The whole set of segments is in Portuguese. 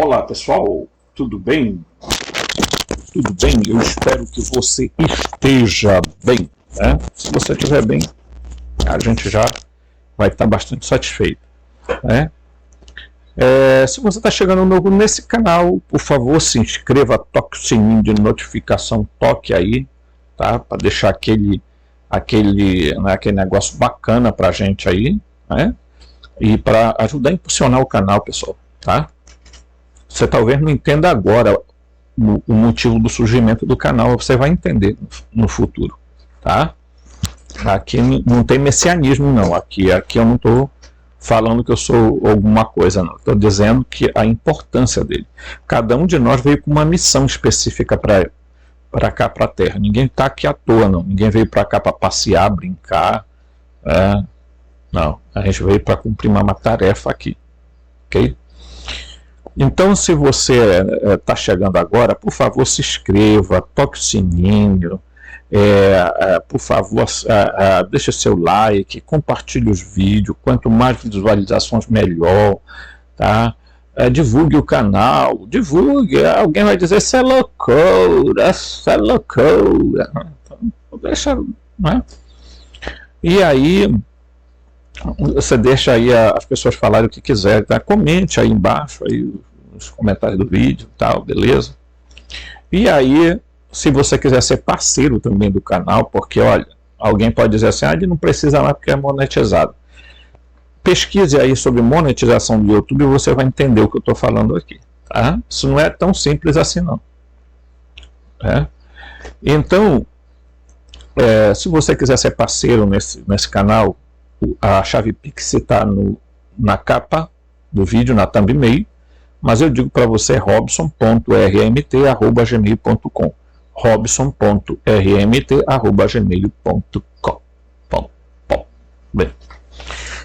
Olá pessoal, tudo bem? Tudo bem? Eu espero que você esteja bem, né? Se você estiver bem, a gente já vai estar bastante satisfeito, né? Se você está chegando novo nesse canal, por favor se inscreva, toque o sininho de notificação, toque aí, tá? Para deixar aquele negócio bacana para a gente aí, né? E para ajudar a impulsionar o canal, pessoal, tá? Você talvez não entenda agora o motivo do surgimento do canal, você vai entender no futuro, tá? Aqui não tem messianismo não, aqui eu não estou falando que eu sou alguma coisa não, estou dizendo que a importância dele. Cada um de nós veio com uma missão específica para cá, para a Terra. Ninguém está aqui à toa não, ninguém veio para cá para passear, brincar, não, a gente veio para cumprir uma tarefa aqui, ok? Então, se você está chegando agora, por favor, se inscreva, toque o sininho, por favor, deixe seu like, compartilhe os vídeos, quanto mais visualizações, melhor, tá? Divulgue o canal, divulgue, alguém vai dizer, isso é loucura, isso é loucura, então, deixa, né? E aí, você deixa aí as pessoas falarem o que quiserem, tá? Comente aí embaixo, aí, nos comentários do vídeo, tal, beleza? E aí, se você quiser ser parceiro também do canal, porque olha, alguém pode dizer assim, ele não precisa mais porque é monetizado. Pesquise aí sobre monetização do YouTube e você vai entender o que eu estou falando aqui, tá? Isso não é tão simples assim não. Então, se você quiser ser parceiro nesse canal, a chave Pix está na capa do vídeo, na thumbnail, mas eu digo para você robson.rmt@gmail.com, robson.rmt@gmail.com. Bem,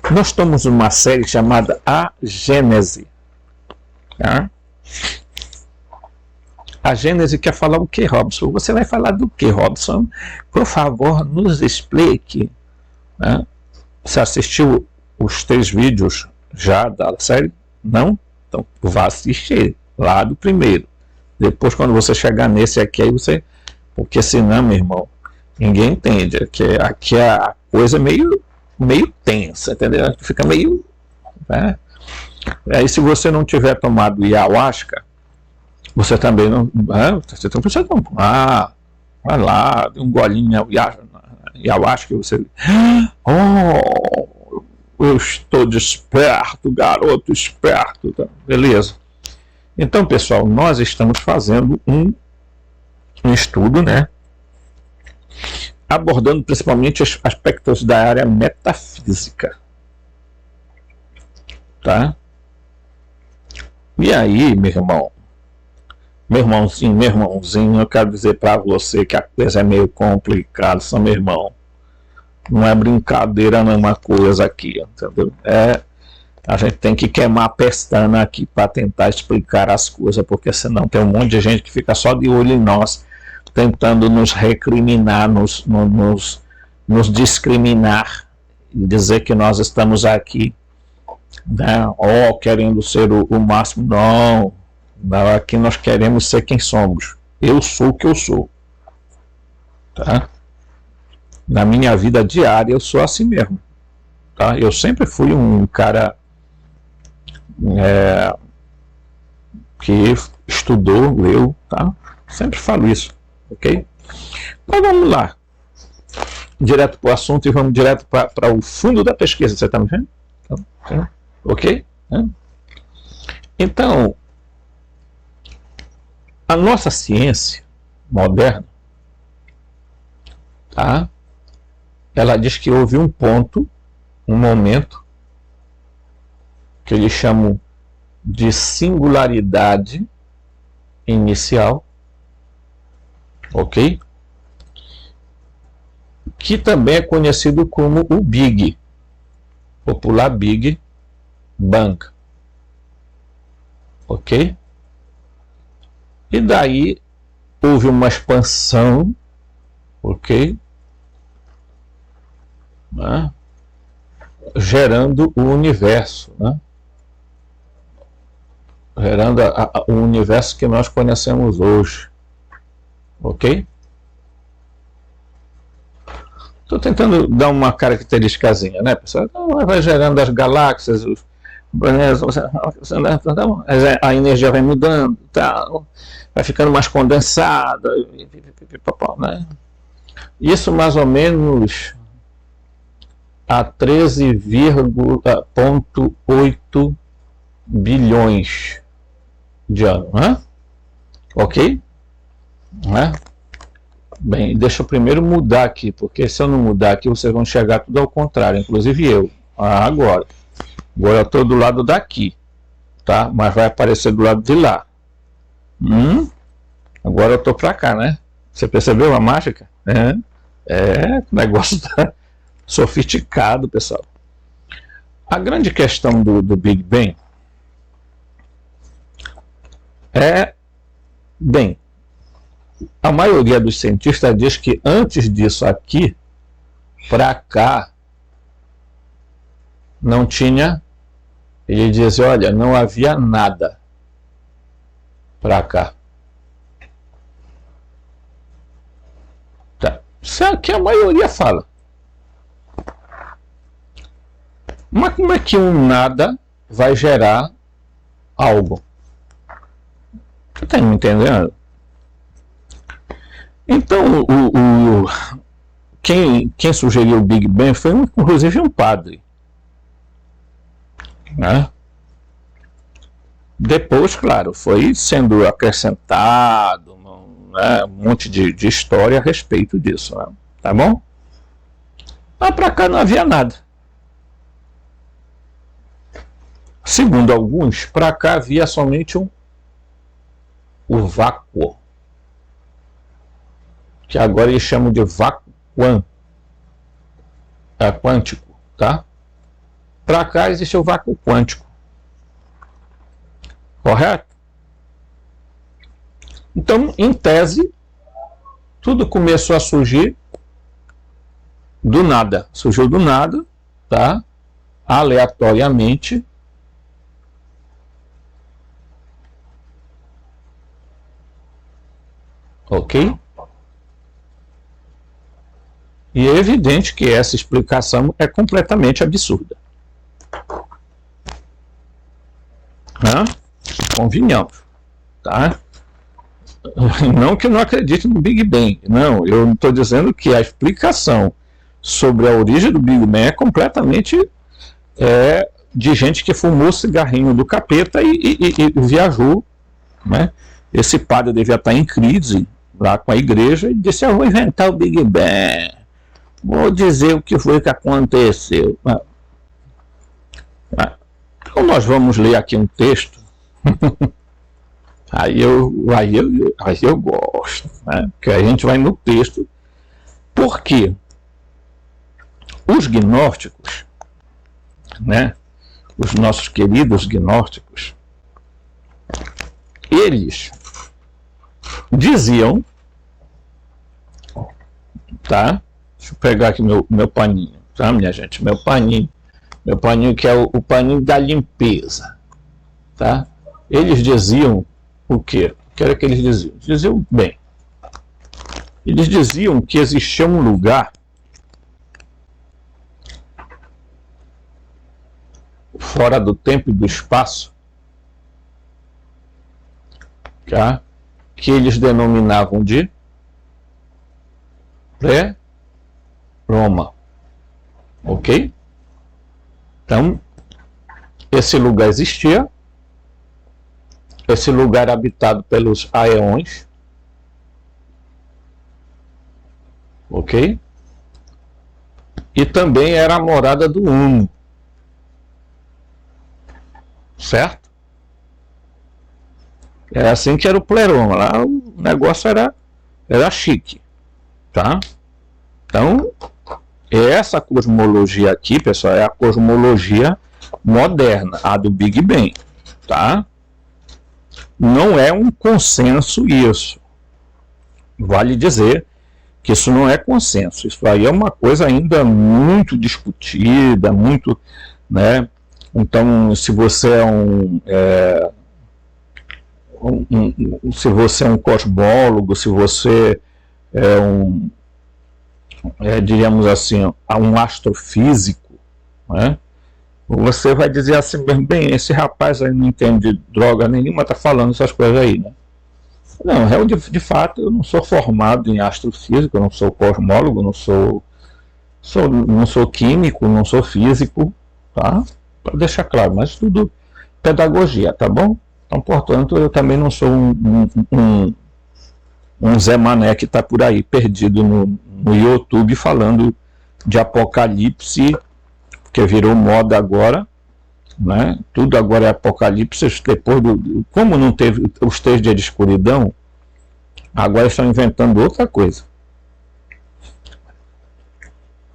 nós estamos numa série chamada A Gênese. Tá? A Gênese quer falar o que, Robson? Você vai falar do que, Robson? Por favor, nos explique. Né? Você assistiu os 3 vídeos já da série? Não? Então vá assistir lá do primeiro. Depois, quando você chegar nesse aqui, aí você... Porque senão, meu irmão, ninguém entende. Aqui a coisa é meio tensa, entendeu? Fica meio... Né? Aí se você não tiver tomado ayahuasca, você também não... Você não... vai lá, dê um golinho ayahuasca e você... eu estou desperto, garoto esperto, tá? Beleza. Então, pessoal, nós estamos fazendo um estudo, né? Abordando principalmente os aspectos da área metafísica. Tá? E aí, meu irmãozinho, eu quero dizer para você que a coisa é meio complicada, só meu irmão. Não é brincadeira, não é uma coisa aqui, entendeu? A gente tem que queimar a pestana aqui para tentar explicar as coisas, porque senão tem um monte de gente que fica só de olho em nós, tentando nos recriminar, nos discriminar, e dizer que nós estamos aqui, né, querendo ser o máximo. Não, aqui nós queremos ser quem somos. Eu sou o que eu sou. Tá? Na minha vida diária eu sou assim mesmo, tá? Eu sempre fui um cara que estudou, leu, tá? Sempre falo isso, ok? Mas vamos lá, direto para o assunto e vamos direto para o fundo da pesquisa, você está me vendo? Então, ok? Então, a nossa ciência moderna, tá? Ela diz que houve um momento, que eles chamam de singularidade inicial, ok? Que também é conhecido como o Big, popular Big Bang, ok? E daí houve uma expansão, ok? Né? Gerando o universo, né? gerando o universo que nós conhecemos hoje. Ok? Estou tentando dar uma característicazinha, né, pessoal? Então, vai gerando as galáxias, os planetas, a energia vai mudando, tá? Vai ficando mais condensada, né? Isso mais ou menos a 13,8 bilhões de anos, né? Ok? Né? Bem, deixa eu primeiro mudar aqui, porque se eu não mudar aqui, vocês vão enxergar tudo ao contrário, inclusive eu. Agora eu estou do lado daqui, tá? Mas vai aparecer do lado de lá. Agora eu estou para cá, né? Você percebeu a mágica? O negócio tá sofisticado, pessoal. A grande questão do Big Bang bem, a maioria dos cientistas diz que antes disso aqui, para cá, não tinha, ele diz, olha, não havia nada para cá. Tá. Isso é o que a maioria fala. Mas como é que um nada vai gerar algo? Você está me entendendo? Então, quem sugeriu o Big Bang foi, inclusive, um padre. Né? Depois, claro, foi sendo acrescentado, né, um monte de história a respeito disso. Né? Tá bom? Mas para cá não havia nada. Segundo alguns, para cá havia somente o vácuo, que agora eles chamam de vácuo quântico, tá? Para cá existe o vácuo quântico, correto? Então, em tese, tudo começou a surgir do nada, surgiu do nada, tá? Aleatoriamente. Ok? E é evidente que essa explicação é completamente absurda. Convenhamos, tá? Não que eu não acredite no Big Bang, não, eu estou dizendo que a explicação sobre a origem do Big Bang é completamente de gente que fumou cigarrinho do capeta e viajou, né? Esse padre devia estar em crise lá com a igreja e disse, eu vou inventar o Big Bang, vou dizer o que foi que aconteceu. Então nós vamos ler aqui um texto. aí eu gosto, né? Porque a gente vai no texto. Por quê? Os gnósticos, né? Os nossos queridos gnósticos, eles diziam, tá? Deixa eu pegar aqui meu paninho, tá, minha gente? Meu paninho que é o paninho da limpeza, tá? Eles diziam o quê? O que era que eles diziam? Diziam bem. Eles diziam que existia um lugar fora do tempo e do espaço, tá? Que eles denominavam de pré-Roma. Ok? Então, esse lugar existia, esse lugar habitado pelos aeões, ok? E também era a morada do Uno, certo? Era assim que era o pleroma, lá o negócio era chique, tá? Então, essa cosmologia aqui, pessoal, é a cosmologia moderna, a do Big Bang, tá? Não é um consenso isso. Vale dizer que isso não é consenso. Isso aí é uma coisa ainda muito discutida, muito, né? Então, se você é se você é um cosmólogo, se você é diríamos assim, um astrofísico, né? Você vai dizer assim, bem, esse rapaz aí não entende de droga nenhuma, está falando essas coisas aí, né? Não, de fato, eu não sou formado em astrofísica, eu não sou cosmólogo, não sou químico, não sou físico, tá? Para deixar claro, mas tudo pedagogia, tá bom? Então, portanto, eu também não sou um Zé Mané que está por aí perdido no YouTube falando de apocalipse, que virou moda agora, né? Tudo agora é apocalipse. Depois como não teve os 3 dias de escuridão, agora estão inventando outra coisa.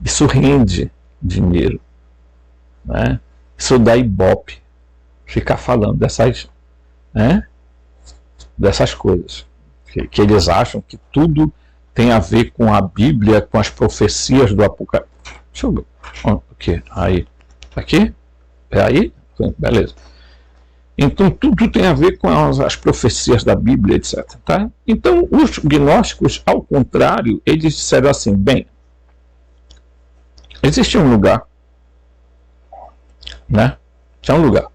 Isso rende dinheiro, né? Isso dá ibope, ficar falando dessas, né? Dessas coisas que eles acham que tudo tem a ver com a Bíblia, com as profecias do Apocalipse. Deixa eu ver. Aqui, aí. Aqui? É aí? Beleza. Então tudo tem a ver com as profecias da Bíblia, etc. Tá? Então os gnósticos, ao contrário, eles disseram assim, bem, existe um lugar, né? Tinha um lugar.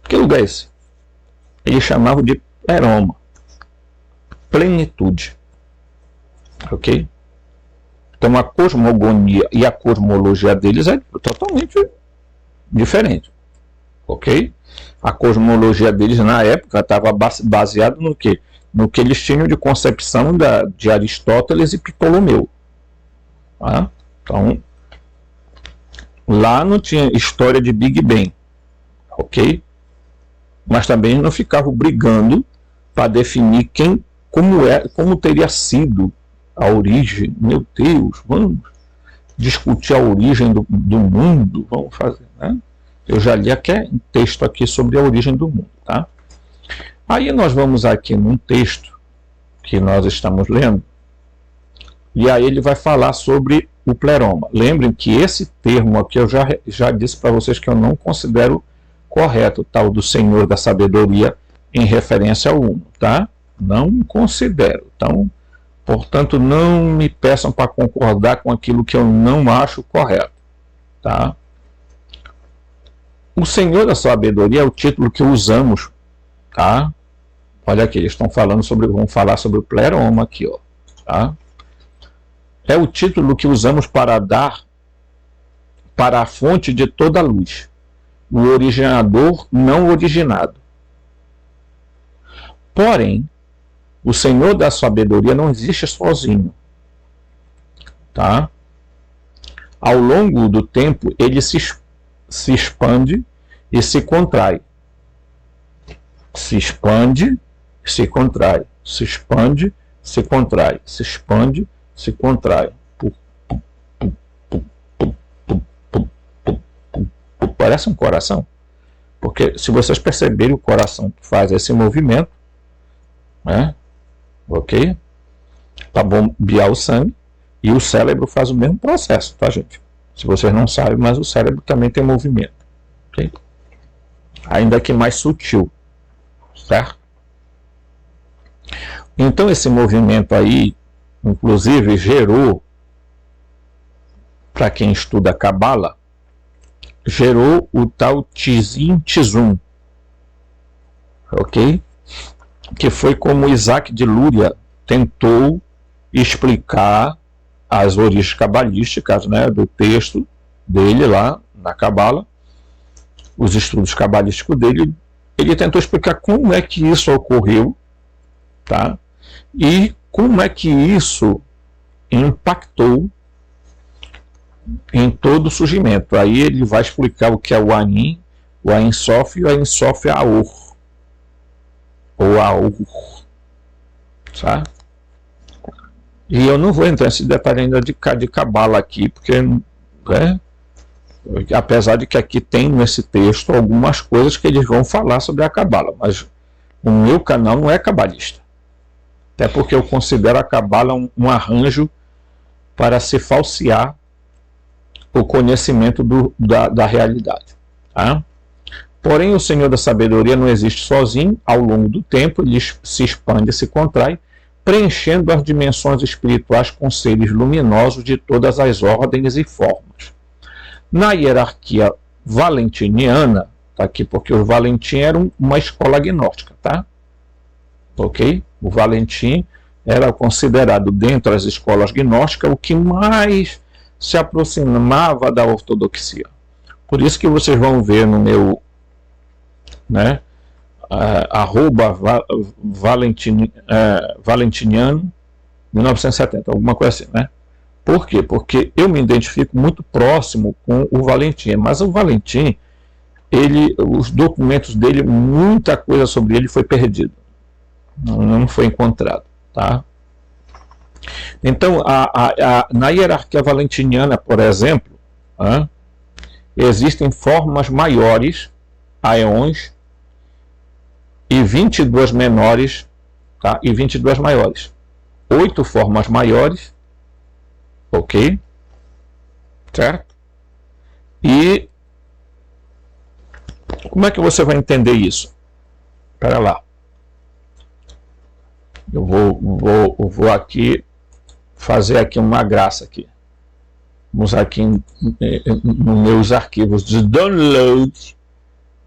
Que lugar é esse? Eles chamavam de pleroma, plenitude. Ok? Então a cosmogonia e a cosmologia deles é totalmente diferente. Ok? A cosmologia deles na época estava baseada no quê? No que eles tinham de concepção de Aristóteles e Ptolomeu. Tá? Então, lá não tinha história de Big Bang. Ok? Mas também não ficavam brigando para definir como teria sido a origem. Meu Deus, vamos discutir a origem do mundo, vamos fazer, né? Eu já li um texto aqui sobre a origem do mundo, tá? Aí nós vamos aqui num texto que nós estamos lendo, e aí ele vai falar sobre o pleroma. Lembrem que esse termo aqui eu já disse para vocês que eu não considero correto, tal do Senhor da Sabedoria em referência ao Uno, tá? Não considero. Então, portanto, não me peçam para concordar com aquilo que eu não acho correto, tá? O Senhor da Sabedoria é o título que usamos, tá? Olha aqui, eles estão falando vão falar sobre o pleroma aqui, ó, tá? É o título que usamos para dar para a fonte de toda a luz, o originador não originado. Porém, o Senhor da Sabedoria não existe sozinho, tá? Ao longo do tempo, ele se expande e se contrai. Se expande, se contrai. Se expande, se contrai. Se expande, se contrai. Parece um coração. Porque se vocês perceberem, o coração faz esse movimento, né? Ok? Para bombear o sangue. E o cérebro faz o mesmo processo, tá, gente? Se vocês não sabem, mas o cérebro também tem movimento. Ok? Ainda que mais sutil. Certo? Então esse movimento aí, inclusive, gerou, para quem estuda Cabala, gerou o tal Tizim Tizum. Ok? Que foi como Isaac de Lúria tentou explicar as origens cabalísticas, né, do texto dele lá na Cabala, os estudos cabalísticos dele. Ele tentou explicar como é que isso ocorreu, tá? E como é que isso impactou em todo o surgimento. Aí ele vai explicar o que é o Anin, o Ain Sof e o Ain Sof Aur, ou Aur, tá? E eu não vou entrar nesse detalhe ainda de Cabala aqui, porque, né, apesar de que aqui tem nesse texto algumas coisas que eles vão falar sobre a Cabala, mas o meu canal não é cabalista. Até porque eu considero a Cabala um arranjo para se falsear o conhecimento da realidade. Tá? Porém, o Senhor da sabedoria não existe sozinho. Ao longo do tempo, ele se expande e se contrai, preenchendo as dimensões espirituais com seres luminosos de todas as ordens e formas. Na hierarquia valentiniana, tá aqui porque o Valentim era uma escola gnóstica, tá? Ok? O Valentim era considerado, dentro das escolas gnósticas, o que mais se aproximava da ortodoxia. Por isso que vocês vão ver no meu, né, Valentiniano 1970, alguma coisa assim, né? Por quê? Porque eu me identifico muito próximo com o Valentim, mas o Valentim, os documentos dele, muita coisa sobre ele foi perdido, não foi encontrado, tá? Então, na hierarquia valentiniana, por exemplo, existem formas maiores, aeons, e 22 menores, tá? E 22 maiores. 8 formas maiores, ok? Certo? E como é que você vai entender isso? Espera lá. Eu vou aqui fazer aqui uma graça aqui. Vamos aqui nos meus arquivos de download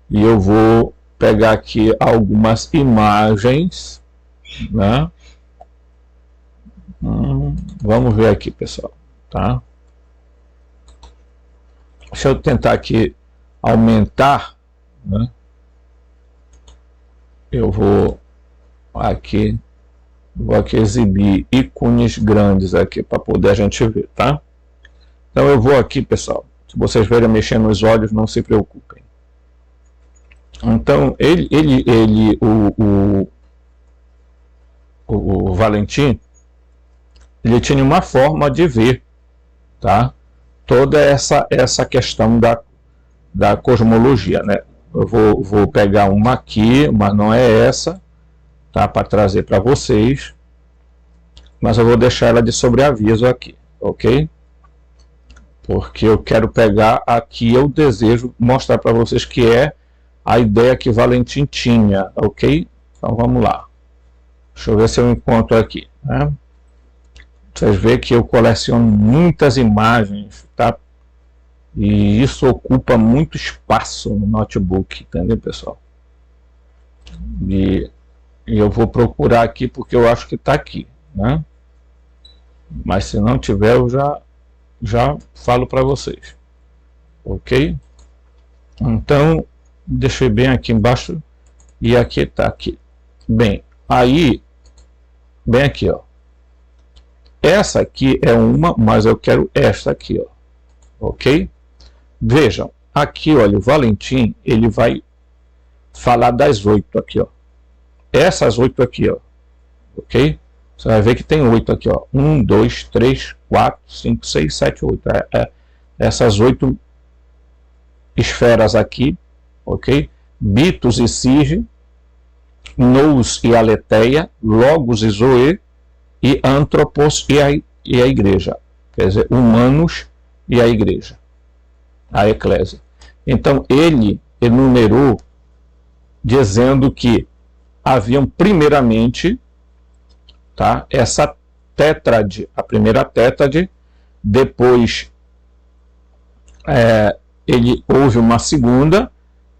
e eu vou pegar aqui algumas imagens, né? Vamos ver aqui, pessoal, tá? Deixa eu tentar aqui aumentar, né? Eu vou aqui exibir ícones grandes aqui para poder a gente ver, tá? Então eu vou aqui, pessoal. Se vocês verem mexendo nos olhos, não se preocupem. Então o Valentim, ele tinha uma forma de ver, tá? Toda essa questão da cosmologia, né? Eu vou pegar uma aqui, mas não é essa, tá? Para trazer para vocês, mas eu vou deixar ela de sobreaviso aqui, ok? Porque eu quero pegar aqui, eu desejo mostrar para vocês que é a ideia que Valentim tinha, ok? Então vamos lá. Deixa eu ver se eu encontro aqui, né? Vocês veem que eu coleciono muitas imagens, tá? E isso ocupa muito espaço no notebook, entendeu, pessoal? E eu vou procurar aqui porque eu acho que está aqui, né? Mas se não tiver, eu já falo para vocês, ok? Então, deixei bem aqui embaixo e aqui está aqui. Bem, aí, bem aqui, ó. Essa aqui é uma, mas eu quero esta aqui, ó, ok? Vejam, aqui, olha, o Valentim, ele vai falar das 8 aqui, ó. Essas 8 aqui, ó, ok? Você vai ver que tem 8 aqui, ó. 1, 2, 3, 4, 5, 6, 7, 8. Essas 8 esferas aqui, ok? Bitos e Sige, Nous e Aletheia, Logos e Zoe, e Antropos e a Igreja. Quer dizer, humanos e a Igreja, a Eclésia. Então, ele enumerou dizendo que haviam primeiramente, tá, essa tétrade, a primeira tétrade, depois houve uma segunda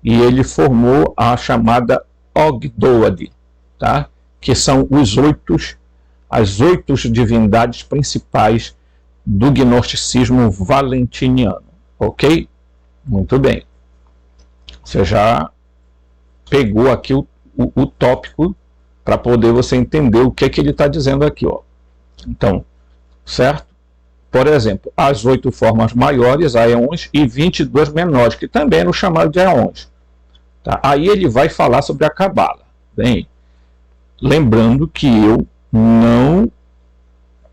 e ele formou a chamada Ogdoad, tá, que são as 8 divindades principais do gnosticismo valentiniano, ok? Muito bem. Você já pegou aqui o tópico para poder você entender o que ele está dizendo aqui, ó. Então, certo? Por exemplo, as 8 formas maiores, aeons, e 22 menores, que também eram chamados de aeons. Tá? Aí ele vai falar sobre a Cabala. Bem, lembrando que eu não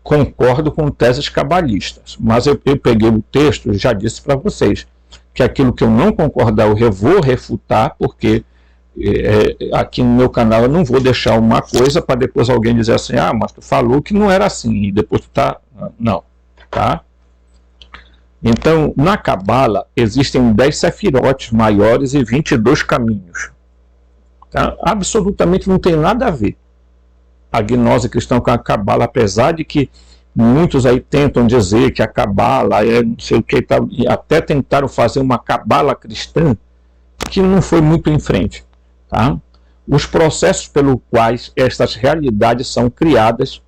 concordo com teses cabalistas, mas eu peguei o texto e já disse para vocês que aquilo que eu não concordar eu vou refutar, porque aqui no meu canal eu não vou deixar uma coisa para depois alguém dizer assim, mas tu falou que não era assim, e depois tu tá... Não, tá? Então, na Cabala, existem 10 sefirotes maiores e 22 caminhos. Tá? Absolutamente não tem nada a ver a gnose cristã com a Cabala, apesar de que muitos aí tentam dizer que a Cabala é não sei o que, e até tentaram fazer uma Cabala cristã que não foi muito em frente. Tá? Os processos pelos quais estas realidades são criadas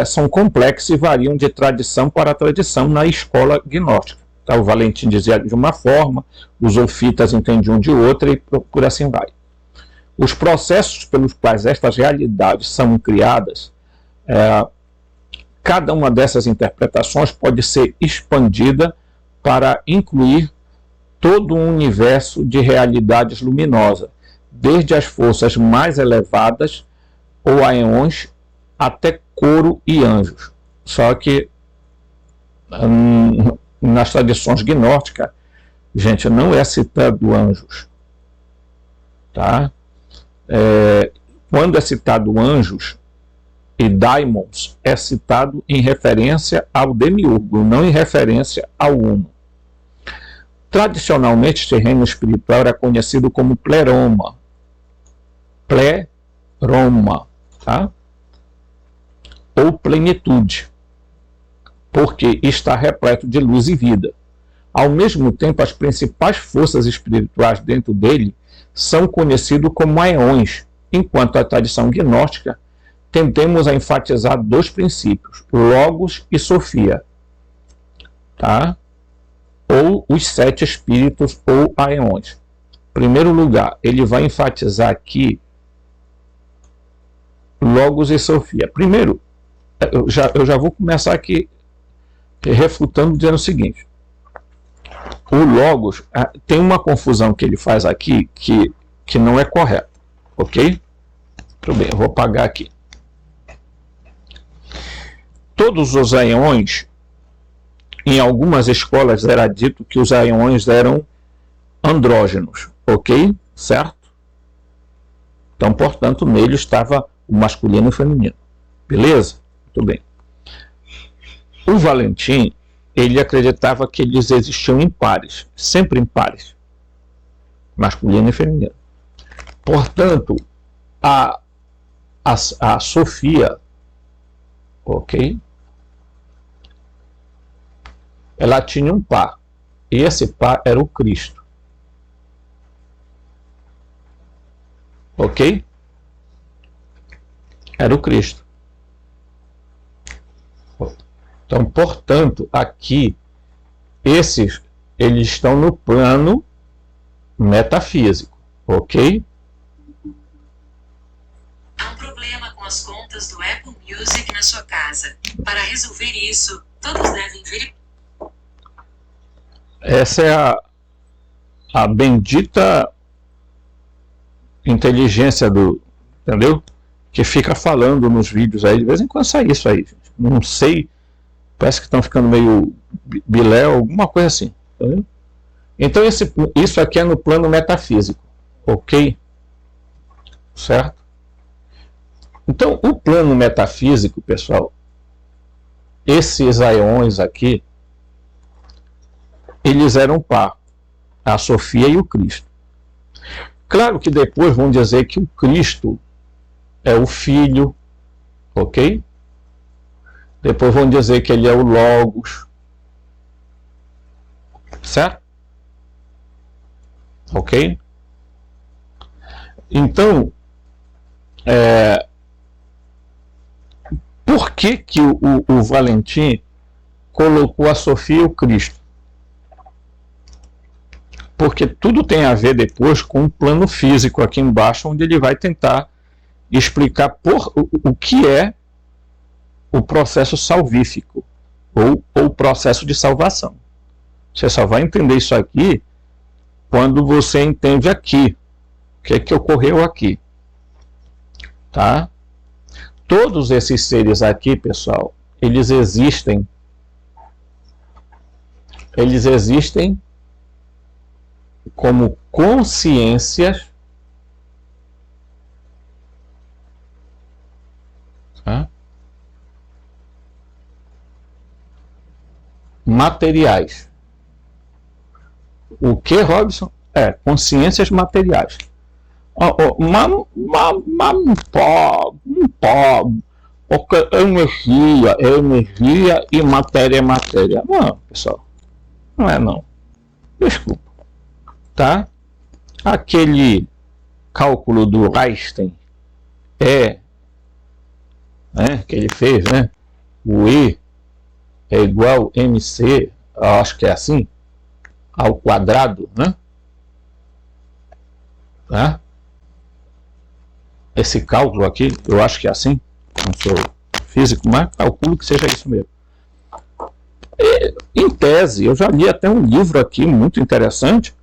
são complexos e variam de tradição para tradição na escola gnóstica. Tá? O Valentim dizia de uma forma, os ofitas entendiam de outra e por assim vai. Os processos pelos quais estas realidades são criadas, cada uma dessas interpretações pode ser expandida para incluir todo um universo de realidades luminosas, desde as forças mais elevadas ou aeões até coro e anjos. Só que nas tradições gnósticas, gente, não é citado anjos. Tá? Quando é citado anjos e daimons, é citado em referência ao demiurgo, não em referência ao uno. Tradicionalmente, este reino espiritual era conhecido como pleroma. Pleroma, tá? Ou plenitude, porque está repleto de luz e vida. Ao mesmo tempo, as principais forças espirituais dentro dele são conhecidos como aeões, enquanto a tradição gnóstica tendemos a enfatizar dois princípios, Logos e Sofia, tá? Ou os 7 espíritos ou aeões. Em primeiro lugar, ele vai enfatizar aqui Logos e Sofia. Primeiro, eu já vou começar aqui refutando, dizendo o seguinte: o Logos, tem uma confusão que ele faz aqui que não é correta, ok? Tudo bem, eu vou apagar aqui. Todos os aeões, em algumas escolas era dito que os aeões eram andrógenos, ok? Certo? Então, portanto, nele estava o masculino e o feminino. Beleza? Muito bem. O Valentim, ele acreditava que eles existiam em pares, sempre em pares, masculino e feminino. Portanto, a Sofia, ok? Ela tinha um par, e esse par era o Cristo. Ok? Era o Cristo. Então, portanto, aqui, eles estão no plano metafísico, ok? Há um problema com as contas do Apple Music na sua casa. Para resolver isso, todos devem verificar. Essa é a bendita inteligência do, entendeu? Que fica falando nos vídeos aí, de vez em quando sai isso aí, gente. Não sei, parece que estão ficando meio bilé, alguma coisa assim, entendeu? Então isso aqui é no plano metafísico, ok? Certo? Então o plano metafísico, pessoal, esses aeões aqui, eles eram par, a Sofia e o Cristo. Claro que depois vão dizer que o Cristo é o Filho, ok? Depois vão dizer que ele é o Logos, certo? Ok? Então, por que o Valentim colocou a Sofia e o Cristo? Porque tudo tem a ver depois com o plano físico aqui embaixo, onde ele vai tentar explicar o que é o processo salvífico ou o processo de salvação. Você só vai entender isso aqui quando você entende aqui o que é que ocorreu aqui, tá? Todos esses seres aqui, pessoal, eles existem como consciências, tá? materiais. O que, Robson? Consciências materiais. Porque energia e matéria é matéria. Não, pessoal. Não é não. Desculpa. Tá? Aquele cálculo do Einstein que ele fez, né? O E é igual a MC, acho que é assim, ao quadrado, né? Tá? Esse cálculo aqui, eu acho que é assim, não sou físico, mas calculo que seja isso mesmo. E, em tese, eu já li até um livro aqui muito interessante,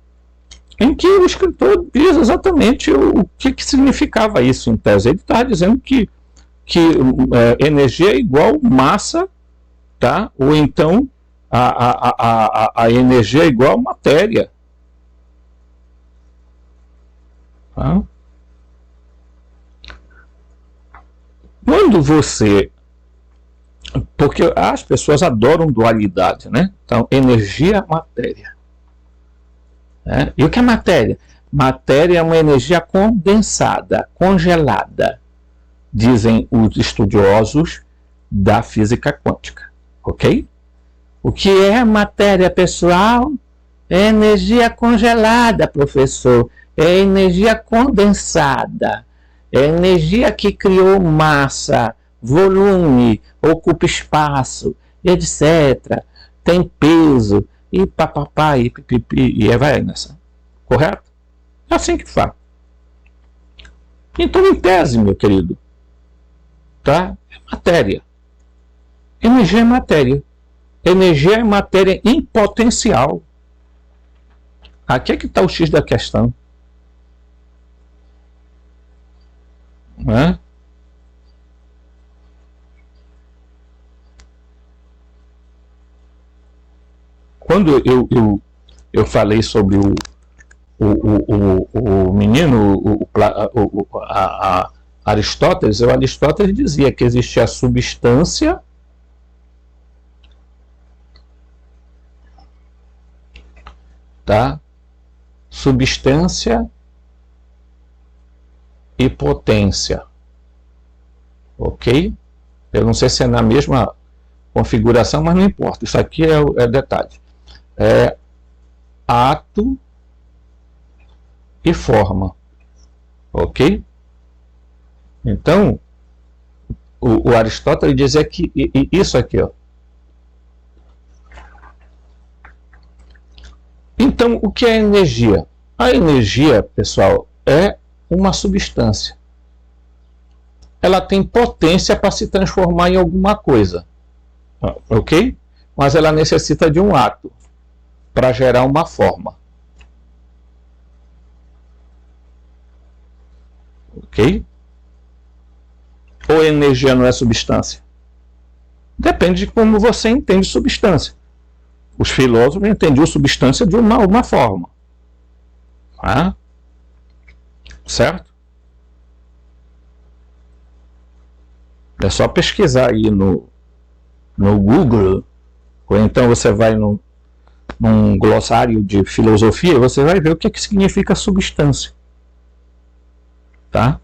em que o escritor diz exatamente o que significava isso em tese. Ele estava dizendo que energia é igual massa, tá? Ou então a energia é igual matéria. Tá? Quando você... Porque as pessoas adoram dualidade, né? Então, energia, matéria. E o que é matéria? Matéria é uma energia condensada, congelada, dizem os estudiosos da física quântica. Ok? O que é matéria, pessoal? É energia congelada, professor. É energia condensada. É energia que criou massa, volume, ocupa espaço, etc. Tem peso, e papapá, e pipipi, e vai nessa. Correto? É assim que faz. Então, em tese, meu querido, tá? É matéria. Energia é matéria. Energia é matéria em potencial. Aqui é que está o X da questão. Né? Quando eu falei sobre o menino, Aristóteles, Aristóteles dizia que existia a substância, tá? Substância e potência. Ok? Eu não sei se é na mesma configuração, mas não importa. Isso aqui é detalhe. É ato e forma. Ok? Então, o Aristóteles dizia que isso aqui, ó. Então, o que é energia? A energia, pessoal, é uma substância. Ela tem potência para se transformar em alguma coisa. Ok? Mas ela necessita de um ato para gerar uma forma. Ok? Ou energia não é substância? Depende de como você entende substância. Os filósofos entendiam substância de uma forma. Certo? É só pesquisar aí no Google, ou então você vai num glossário de filosofia, você vai ver o que significa substância. Tá?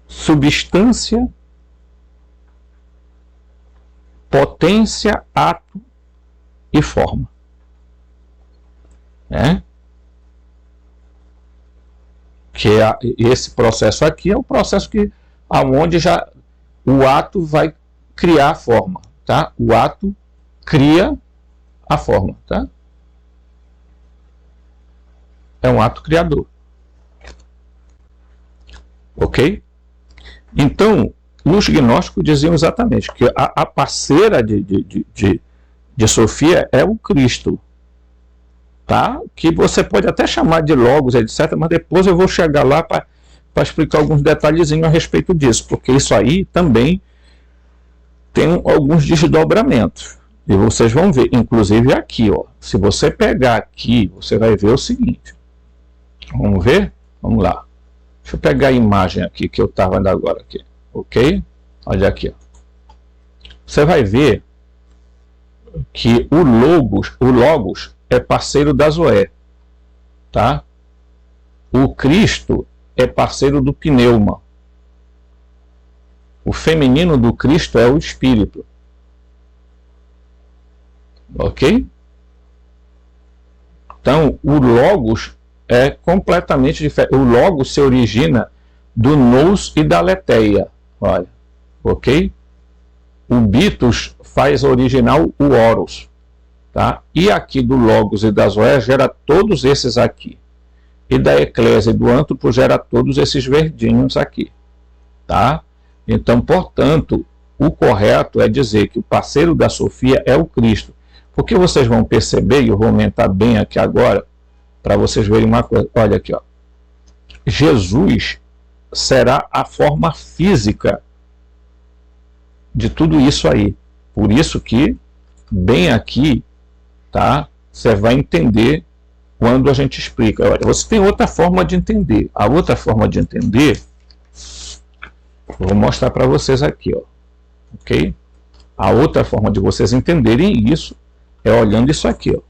Substância, potência, ato e forma. Que esse processo aqui é o processo aonde já o ato vai criar a forma, tá? O ato cria a forma, tá? É um ato criador. Ok? Então, os gnósticos diziam exatamente que a parceira de Sofia é o Cristo. Tá? Que você pode até chamar de logos, etc. Mas depois eu vou chegar lá para explicar alguns detalhezinhos a respeito disso. Porque isso aí também tem alguns desdobramentos. E vocês vão ver. Inclusive aqui, ó. Se você pegar aqui, você vai ver o seguinte. Vamos ver? Vamos lá. Deixa eu pegar a imagem aqui que eu estava vendo agora aqui. Ok? Olha aqui. Ó. você vai ver que o Logos é parceiro da Zoé, tá? O Cristo é parceiro do pneuma. O feminino do Cristo é o Espírito. Ok? Então, o Logos é completamente diferente. O Logos se origina do Nous e da Letéia. Olha, ok? O Bitos faz original o Horus. Tá? E aqui do Logos e da Zoé gera todos esses aqui. E da Eclésia e do Antropo gera todos esses verdinhos aqui. Tá? Então, portanto, o correto é dizer que o parceiro da Sofia é o Cristo. Porque vocês vão perceber, e eu vou aumentar bem aqui agora, para vocês verem uma coisa. Olha aqui, ó. Jesus será a forma física de tudo isso aí. Por isso que, bem aqui, tá? Você vai entender quando a gente explica. Olha, você tem outra forma de entender. A outra forma de entender, eu vou mostrar para vocês aqui, ó. Ok? A outra forma de vocês entenderem isso é olhando isso aqui, ó.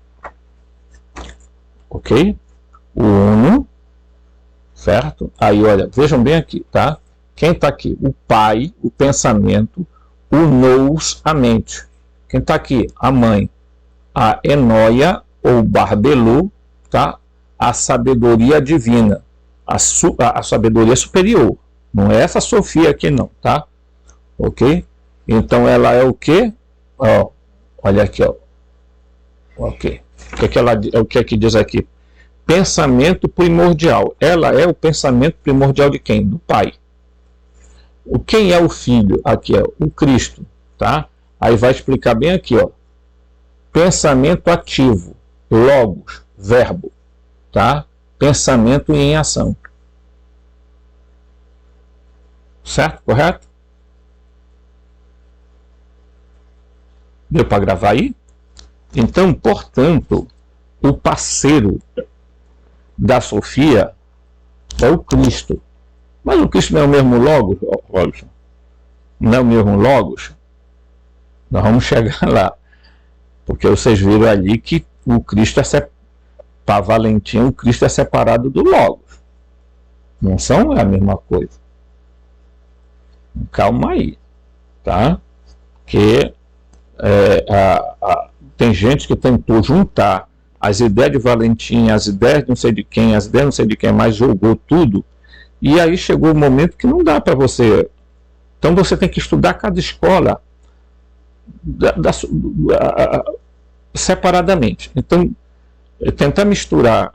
Ok? O Uno, certo? Aí, olha, vejam bem aqui, tá? Quem está aqui? O Pai, o pensamento, o Nous, a mente. Quem está aqui? A mãe. A Enóia, ou Barbelu, tá? A sabedoria divina. A sabedoria superior. Não é essa Sofia aqui, não, tá? Ok? Então, ela é o quê? Ó, olha aqui, ó. Ok. O que é que diz aqui? Pensamento primordial. Ela é o pensamento primordial de quem? Do Pai. Quem é o Filho? Aqui é o Cristo, tá? Aí vai explicar bem aqui, ó. Pensamento ativo, logos, verbo, tá? Pensamento em ação. Certo? Correto? Deu para gravar aí? Então, portanto, o parceiro da Sofia é o Cristo. Mas o Cristo não é o mesmo Logos? Não é o mesmo Logos? Nós vamos chegar lá. Porque vocês viram ali que o Cristo para Valentim, o Cristo é separado do Logos. Não são a mesma coisa. Calma aí. Tá? Que tem gente que tentou juntar as ideias de Valentim, as ideias de não sei de quem, as ideias de não sei de quem, mas jogou tudo. E aí chegou o momento que não dá para você. Então você tem que estudar cada escola separadamente. Então, tentar misturar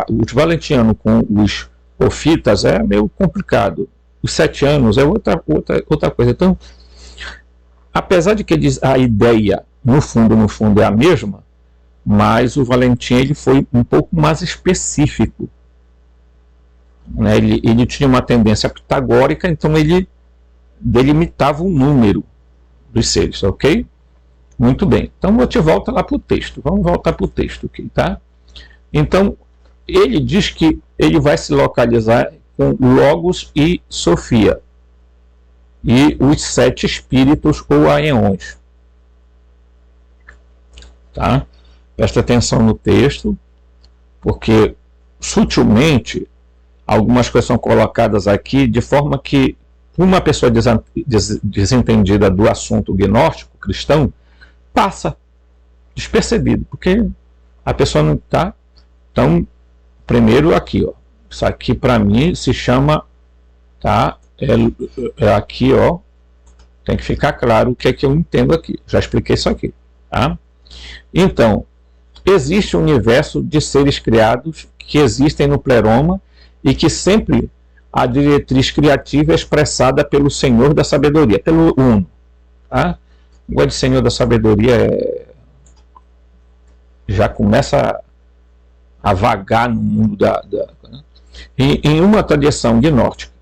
os valentianos com os ofitas é meio complicado. Os 7 anos é outra coisa. Então, apesar de que a ideia, no fundo é a mesma, mas o Valentim ele foi um pouco mais específico. Né? Ele tinha uma tendência pitagórica, então ele delimitava o número dos seres, ok? Muito bem. Então, eu te volto lá para o texto. Vamos voltar para o texto, ok? Tá? Então, ele diz que ele vai se localizar com Logos e Sofia. E os 7 espíritos ou aeões. Tá? Presta atenção no texto, porque sutilmente algumas coisas são colocadas aqui de forma que uma pessoa desentendida do assunto gnóstico cristão passa despercebido, porque a pessoa não está. Então, primeiro aqui, ó, isso aqui para mim se chama, tá? É aqui, ó, tem que ficar claro o que é que eu entendo aqui. Já expliquei isso aqui, tá? Então, existe um universo de seres criados que existem no pleroma e que sempre a diretriz criativa é expressada pelo Senhor da Sabedoria, pelo Uno. Tá? O negócio de Senhor da Sabedoria já começa a vagar no mundo né? Em uma tradição gnóstica,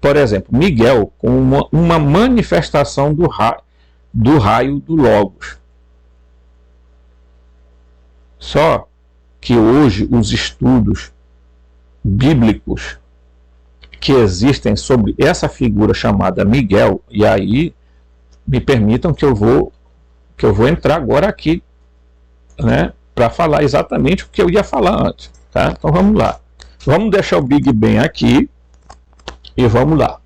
por exemplo, Miguel com uma manifestação do raio do Logos. Só que hoje os estudos bíblicos que existem sobre essa figura chamada Miguel, e aí me permitam que eu vou entrar agora aqui, né, para falar exatamente o que eu ia falar antes, tá? Então vamos lá. Vamos deixar o Big Bang aqui e vamos lá.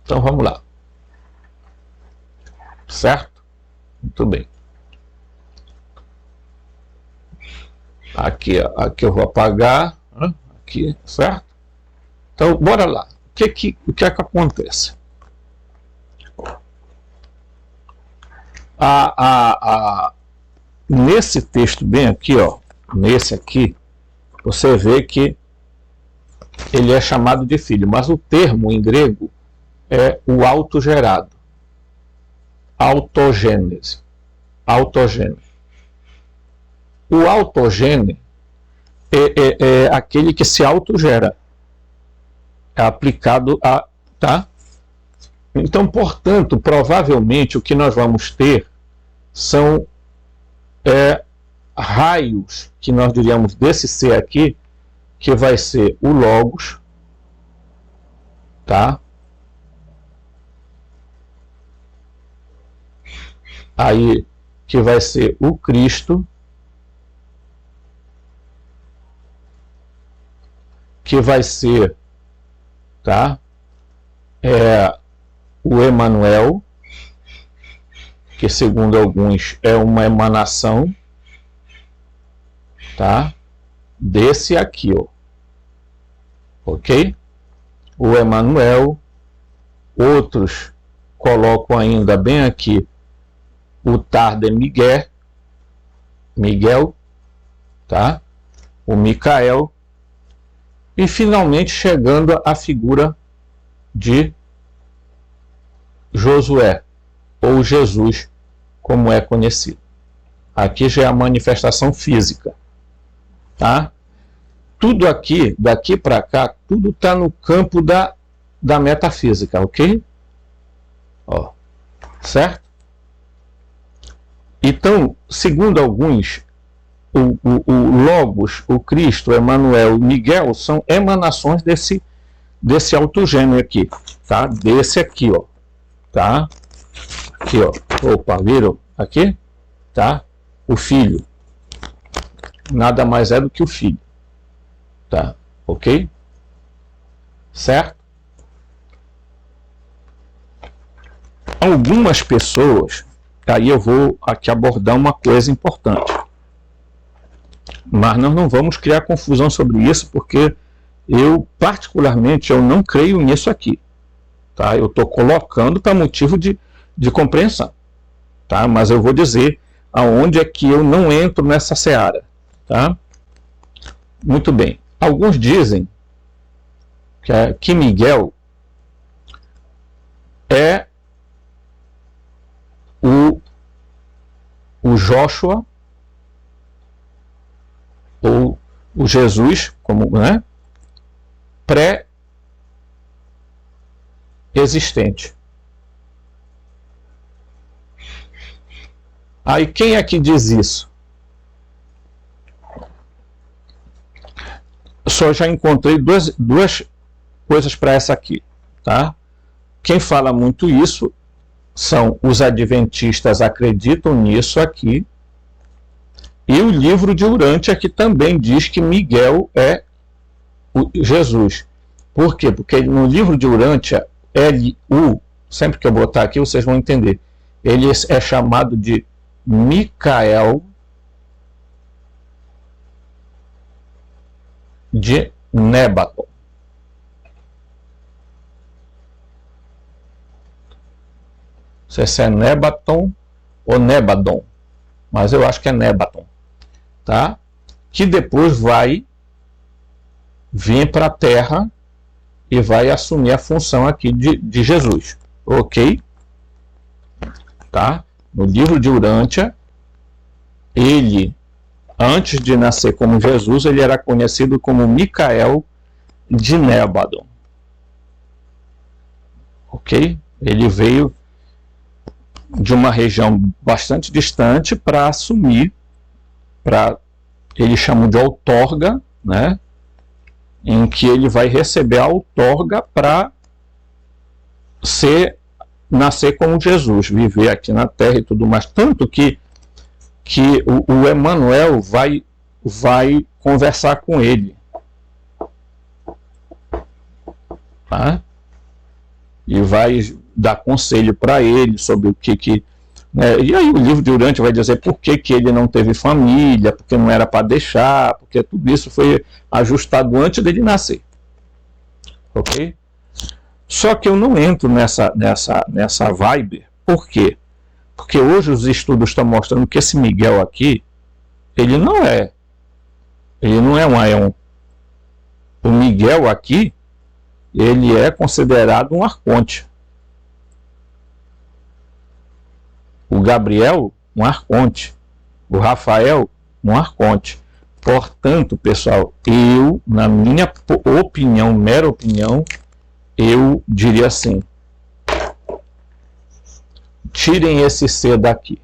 Então vamos lá. Certo? Muito bem. Aqui eu vou apagar, aqui, certo? Então bora lá. O que é que acontece? Nesse texto bem aqui, ó, nesse aqui, você vê que ele é chamado de filho, mas o termo em grego é o autogerado, autogênese, autogênese. O autogênese é aquele que se autogera, é aplicado a, tá? Então, portanto, provavelmente o que nós vamos ter são raios, que nós diríamos desse ser aqui, que vai ser o Logos, tá? Aí, que vai ser o Cristo, que vai ser, tá? O Emanuel, que segundo alguns é uma emanação, tá? Desse aqui, ó. Ok? O Emanuel. Outros colocam ainda bem aqui o Tarde Miguel, tá? O Micael. E finalmente chegando à figura de Josué, ou Jesus, como é conhecido. Aqui já é a manifestação física, tá? Tudo aqui, daqui para cá, tudo está no campo da metafísica, ok? Ó, certo? Então, segundo alguns, o Logos, o Cristo, o Emanuel, o Miguel são emanações desse autogênero aqui, tá? Desse aqui, ó, tá? Aqui, ó, opa, viram? Aqui, tá? O Filho, nada mais é do que o Filho, tá? Ok? Certo? Algumas pessoas, aí eu vou aqui abordar uma coisa importante, mas nós não vamos criar confusão sobre isso, porque eu, particularmente, eu não creio nisso aqui, tá? Eu estou colocando para motivo de compreensão, tá? Mas eu vou dizer aonde é que eu não entro nessa seara, tá? Muito bem. Alguns dizem que Miguel é o Joshua, ou o Jesus, como, né, pré-existente. Aí quem é que diz isso? Só já encontrei duas coisas para essa aqui, tá? Quem fala muito isso são os adventistas, acreditam nisso aqui. E o livro de Urântia, que também diz que Miguel é o Jesus. Por quê? Porque no livro de Urântia, sempre que eu botar aqui, vocês vão entender. Ele é chamado de Micael de Nébaton. Não sei se é Nébaton ou Nébadon, mas eu acho que é Nébaton, tá? Que depois vai vir para a Terra e vai assumir a função aqui de Jesus, ok? Tá? No livro de Urântia, ele, antes de nascer como Jesus, ele era conhecido como Micael de Nébadon, ok? Ele veio de uma região bastante distante para assumir, eles chamam de outorga, né? Em que ele vai receber a outorga para ser nascer como Jesus, viver aqui na Terra e tudo mais. Tanto que o Emanuel vai conversar com ele. Tá? E vai dar conselho para ele sobre o que né? E aí o livro de Urantia vai dizer por que ele não teve família, porque não era para deixar, porque tudo isso foi ajustado antes dele nascer. Ok? Só que eu não entro nessa vibe. Por quê? Porque hoje os estudos estão mostrando que esse Miguel aqui, ele não é um Aeon. O Miguel aqui, ele é considerado um arconte. O Gabriel, um arconte. O Rafael, um arconte. Portanto, pessoal, eu, na minha opinião, mera opinião, eu diria assim: tirem esse C daqui,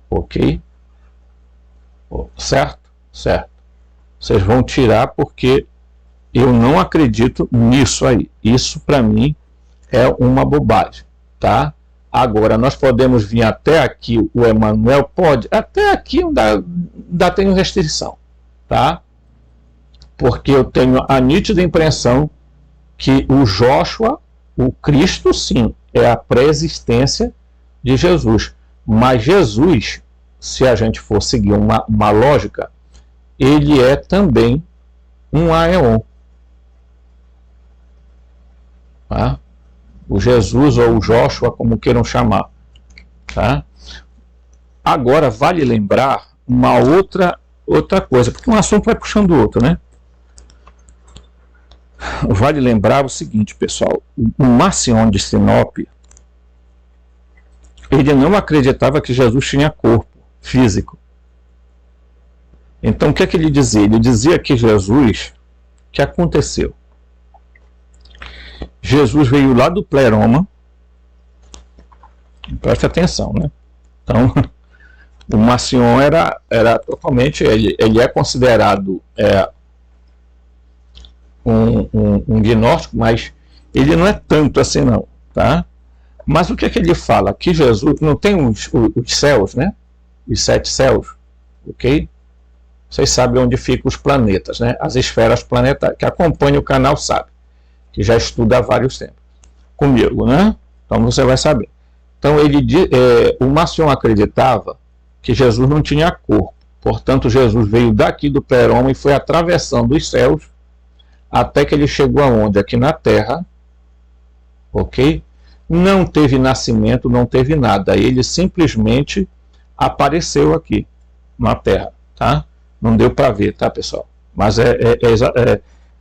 ok? Certo? Certo. Vocês vão tirar porque eu não acredito nisso aí. Isso para mim é uma bobagem, tá? Agora, nós podemos vir até aqui, o Emanuel pode, até aqui ainda tenho restrição, tá? Porque eu tenho a nítida impressão que o Joshua, o Cristo, sim, é a pré-existência de Jesus. Mas Jesus, se a gente for seguir uma lógica, ele é também um Aeon. Tá? O Jesus ou o Joshua, como queiram chamar. Tá? Agora, vale lembrar uma outra coisa, porque um assunto vai puxando o outro, né? Vale lembrar o seguinte, pessoal: o Marcion de Sinop, ele não acreditava que Jesus tinha corpo físico. Então, o que é que ele dizia? Ele dizia que Jesus, o que aconteceu? Jesus veio lá do Pleroma, preste atenção, né? Então, o Marcion era totalmente, ele é considerado um gnóstico, mas ele não é tanto assim não, tá? Mas o que é que ele fala? Que Jesus não tem os céus, né? Os 7 céus, ok? Vocês sabem onde ficam os planetas, né? As esferas planetárias. Que acompanha o canal sabe, que já estuda há vários tempos comigo, né? Então você vai saber. Então o Marcion acreditava que Jesus não tinha corpo. Portanto, Jesus veio daqui do Pleroma e foi atravessando os céus até que ele chegou aonde? Aqui na Terra, ok? Não teve nascimento, não teve nada. Ele simplesmente apareceu aqui na Terra, tá? Não deu para ver, tá, pessoal? Mas é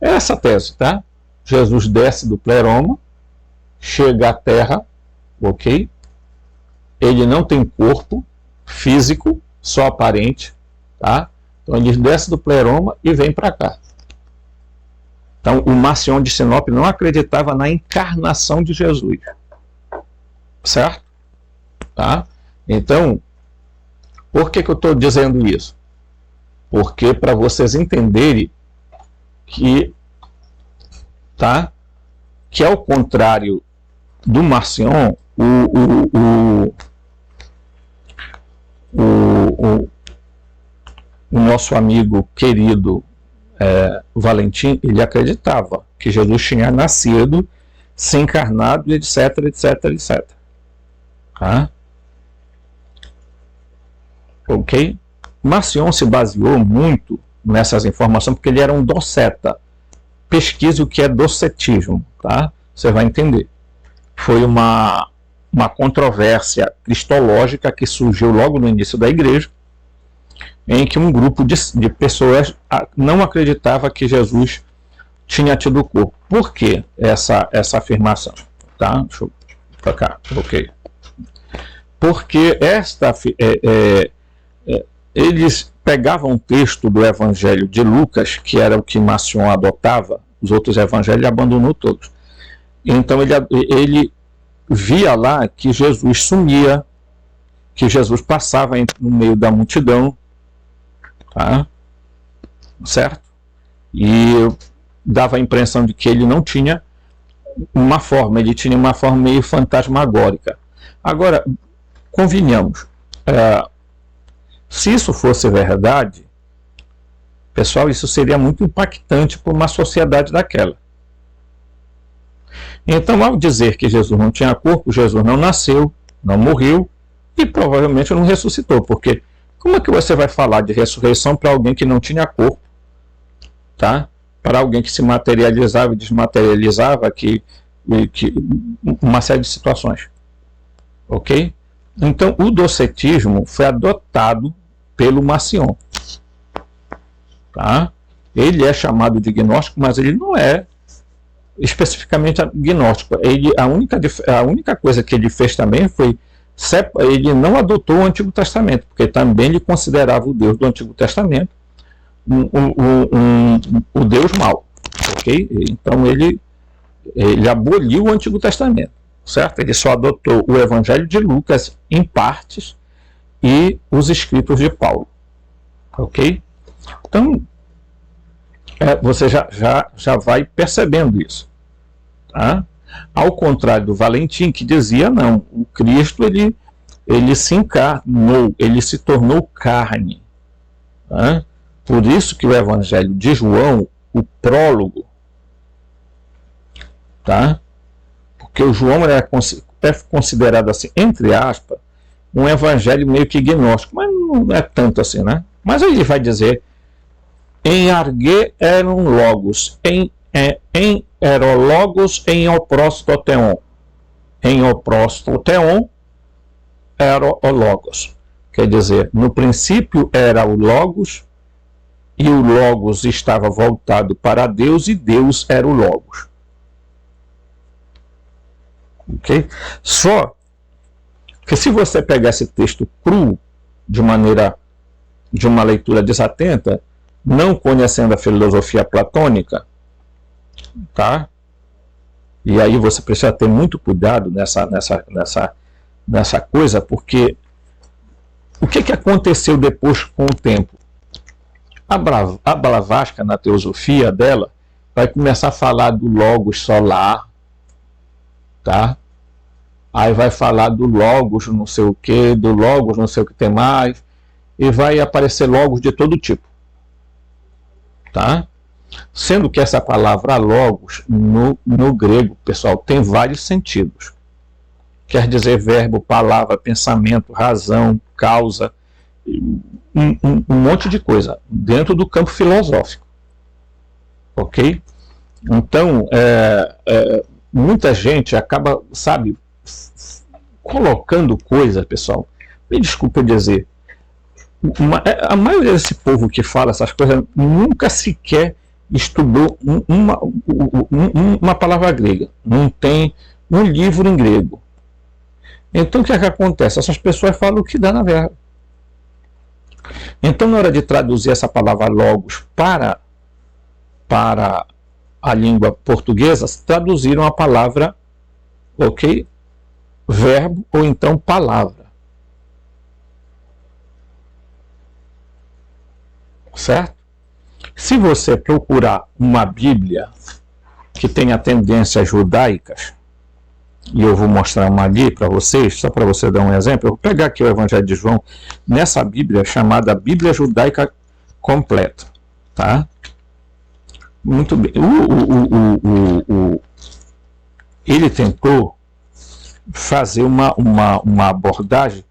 essa tese, tá? Jesus desce do Pleroma, chega à Terra, ok? Ele não tem corpo físico, só aparente, tá? Então ele desce do Pleroma e vem para cá. Então o Marcion de Sinop não acreditava na encarnação de Jesus, certo? Tá? Então, por que eu estou dizendo isso? Porque para vocês entenderem que, tá? Que ao contrário do Marcion, o nosso amigo querido Valentim, ele acreditava que Jesus tinha nascido, se encarnado, etc, etc, etc. Tá? Ok? Marcion se baseou muito nessas informações porque ele era um doceta. Pesquise o que é docetismo, tá? Você vai entender. Foi uma controvérsia cristológica que surgiu logo no início da igreja, em que um grupo de pessoas não acreditava que Jesus tinha tido corpo. Por que essa afirmação? Tá? Deixa eu para cá, ok. Porque eles pegavam um texto do Evangelho de Lucas, que era o que Marcion adotava, os outros evangelhos ele abandonou todos. Então ele via lá que Jesus sumia, que Jesus passava no meio da multidão, tá? Certo? E dava a impressão de que ele não tinha uma forma, ele tinha uma forma meio fantasmagórica. Agora, convenhamos, se isso fosse verdade, pessoal, isso seria muito impactante para uma sociedade daquela. Então, ao dizer que Jesus não tinha corpo, Jesus não nasceu, não morreu e provavelmente não ressuscitou, porque como é que você vai falar de ressurreição para alguém que não tinha corpo, tá? Para alguém que se materializava e desmaterializava, que uma série de situações, ok? Então, o docetismo foi adotado pelo Marcion, tá? Ele é chamado de gnóstico, mas ele não é especificamente gnóstico. A única coisa que ele fez também foi ele não adotou o Antigo Testamento, porque também ele considerava o Deus do Antigo Testamento o Deus mau, ok? Então ele aboliu o Antigo Testamento, certo? Ele só adotou o Evangelho de Lucas em partes e os escritos de Paulo, ok? Então você já vai percebendo isso, tá? Ao contrário do Valentim, que dizia, não, o Cristo ele se encarnou, ele se tornou carne, tá? Por isso que o Evangelho de João, o prólogo, tá? Porque o João é considerado assim, entre aspas, um evangelho meio que gnóstico, mas não é tanto assim, né? Mas aí ele vai dizer, em arge eram logos, em erologos, em oprostoteon. Em oprostoteon era o logos. Quer dizer, no princípio era o logos, e o logos estava voltado para Deus, e Deus era o logos. Ok? Só que se você pegar esse texto cru, de uma leitura desatenta, não conhecendo a filosofia platônica, tá? E aí você precisa ter muito cuidado nessa coisa, porque o que aconteceu depois com o tempo? A Blavatsky, na teosofia dela, vai começar a falar do logos solar, tá? Aí vai falar do logos não sei o que, do logos não sei o que tem mais, e vai aparecer logos de todo tipo, tá? Sendo que essa palavra logos, no grego, pessoal, tem vários sentidos. Quer dizer verbo, palavra, pensamento, razão, causa, um monte de coisa, dentro do campo filosófico. Ok? Então, muita gente acaba, sabe, colocando coisas, pessoal, me desculpe eu dizer, a maioria desse povo que fala essas coisas nunca sequer estudou uma palavra grega, não tem um livro em grego. Então o que acontece? Essas pessoas falam o que dá na verba. Então, na hora de traduzir essa palavra logos para a língua portuguesa, traduziram a palavra, ok, verbo ou então palavra. Certo? Se você procurar uma Bíblia que tenha tendências judaicas, e eu vou mostrar uma ali para vocês, só para você dar um exemplo, eu vou pegar aqui o Evangelho de João, nessa Bíblia chamada Bíblia Judaica Completa, tá? Muito bem. Ele tentou fazer uma abordagem.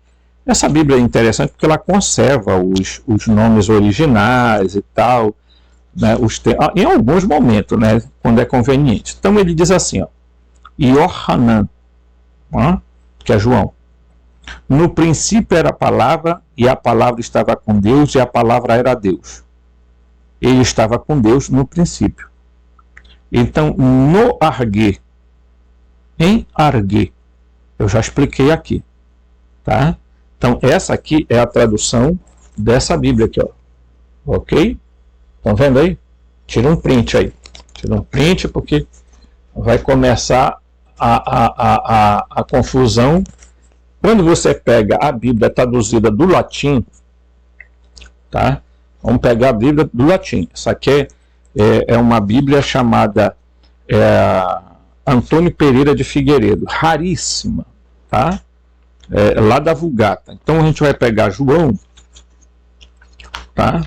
Essa Bíblia é interessante porque ela conserva os nomes originais e tal, né, em alguns momentos, né, quando é conveniente. Então ele diz assim, ó, Yohanan, que é João, no princípio era a palavra, e a palavra estava com Deus, e a palavra era Deus. Ele estava com Deus no princípio. Então, no argue, em argue, eu já expliquei aqui, tá? Então, essa aqui é a tradução dessa Bíblia aqui, ó. Ok? Estão vendo aí? Tira um print aí. Tira um print porque vai começar a confusão. Quando você pega a Bíblia traduzida do latim, tá? Vamos pegar a Bíblia do latim. Essa aqui é uma Bíblia chamada Antônio Pereira de Figueiredo, raríssima, tá? lá da Vulgata. Então a gente vai pegar João, tá?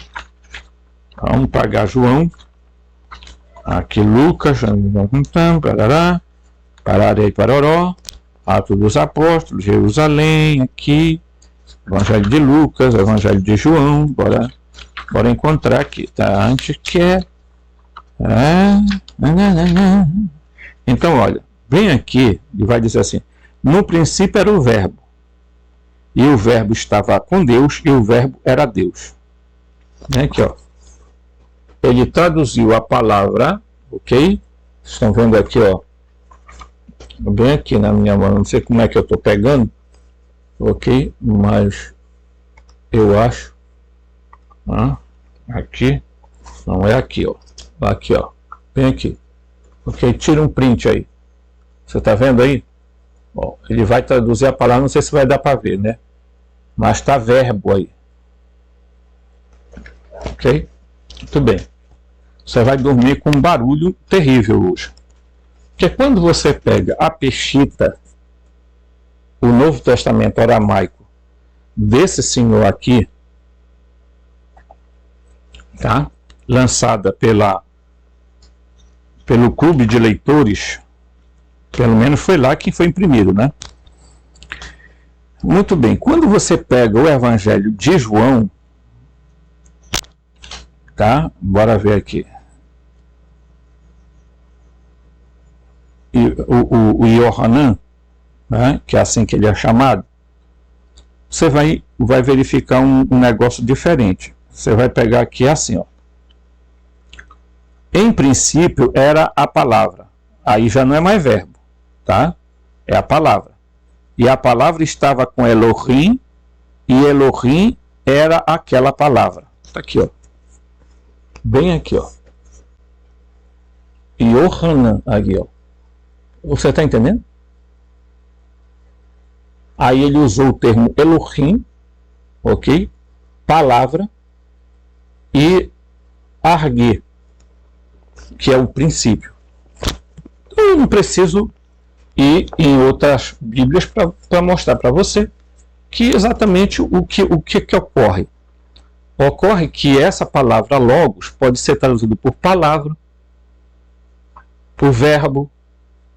Vamos pegar João, aqui Lucas, pararei, paroró, Atos dos Apóstolos, Jerusalém, aqui, Evangelho de Lucas, Evangelho de João, bora encontrar aqui, tá? Antes que Então, olha, vem aqui e vai dizer assim, no princípio era o verbo, e o verbo estava com Deus, e o verbo era Deus. Aqui, ó. Ele traduziu a palavra, ok? Estão vendo aqui, ó. Bem aqui na minha mão, não sei como é que eu estou pegando, ok? Mas eu acho, aqui, não é aqui, ó. Aqui, ó. Bem aqui. Ok? Tira um print aí. Você está vendo aí? Bom, ele vai traduzir a palavra, não sei se vai dar para ver, né? Mas está verbo aí. Ok? Muito bem. Você vai dormir com um barulho terrível hoje. Porque quando você pega a Peshitta, o Novo Testamento aramaico, desse senhor aqui, tá? Lançada pelo clube de leitores, pelo menos foi lá que foi imprimido, né? Muito bem, quando você pega o Evangelho de João, tá? Bora ver aqui. E o Yohanan, né? Que é assim que ele é chamado, você vai verificar um negócio diferente. Você vai pegar aqui assim, ó. Em princípio era a palavra. Aí já não é mais verbo, tá? É a palavra. E a palavra estava com Elohim, e Elohim era aquela palavra. Tá aqui, ó. Bem aqui, ó. Yohanan, aqui, ó. Você está entendendo? Aí ele usou o termo Elohim, ok? Palavra, e Argue, que é o princípio. Então eu não preciso ir em outras bíblias para mostrar para você que exatamente o que ocorre. Ocorre que essa palavra logos pode ser traduzida por palavra, por verbo,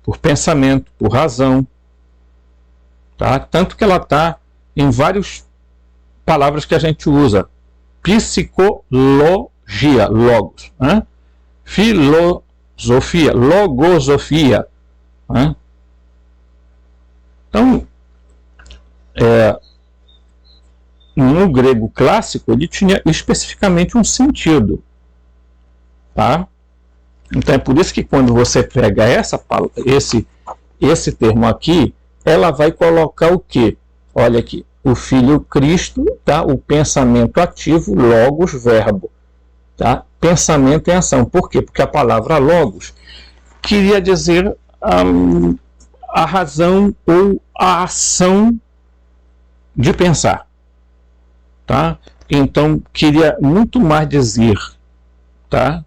por pensamento, por razão, tá? Tanto que ela está em várias palavras que a gente usa. Psicologia, logos, né? Filosofia, logosofia, né? Então, no grego clássico, ele tinha especificamente um sentido, tá? Então é por isso que quando você pega esse termo aqui, ela vai colocar o quê? Olha aqui, o Filho Cristo, tá? O pensamento ativo, logos, verbo, tá? Pensamento em ação. Por quê? Porque a palavra logos queria dizer a razão ou a ação de pensar, tá? Então queria muito mais dizer, tá?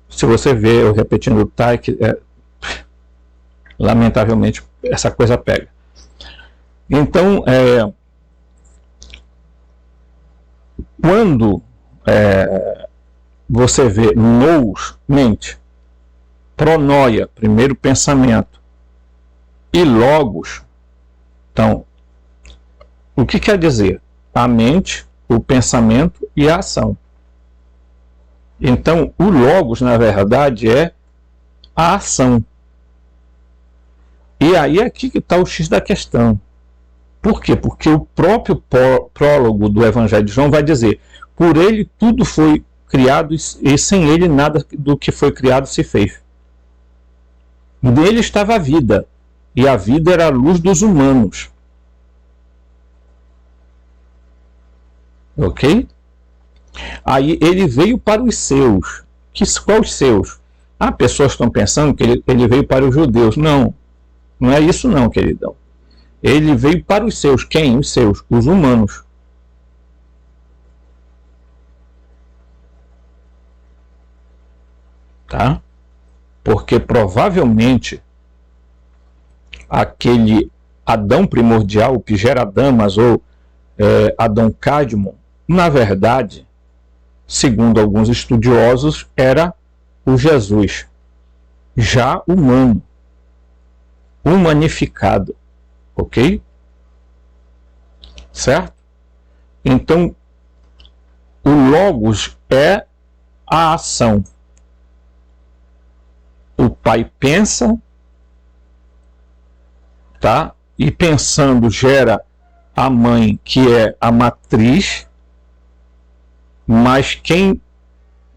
Se você vê eu repetindo o tá, lamentavelmente essa coisa pega. Então, quando você vê nous, mente, pronoia, primeiro pensamento, e logos, então, o que quer dizer? A mente, o pensamento e a ação. Então, o logos, na verdade, é a ação. E aí aqui que está o X da questão. Por quê? Porque o próprio prólogo do Evangelho de João vai dizer: por ele tudo foi criado e sem ele nada do que foi criado se fez. Nele estava a vida, e a vida era a luz dos humanos. Ok? Aí ele veio para os seus. Qual os seus? Pessoas estão pensando que ele veio para os judeus. Não, não é isso não, queridão. Ele veio para os seus. Quem? Os seus, os humanos. Tá? Porque provavelmente aquele Adão primordial, o que gera Adamas ou Adão Cadmon, na verdade, segundo alguns estudiosos, era o Jesus, já humano, humanificado, ok? Certo? Então, o Logos é a ação. O pai pensa, tá? E pensando gera a mãe, que é a matriz, mas quem,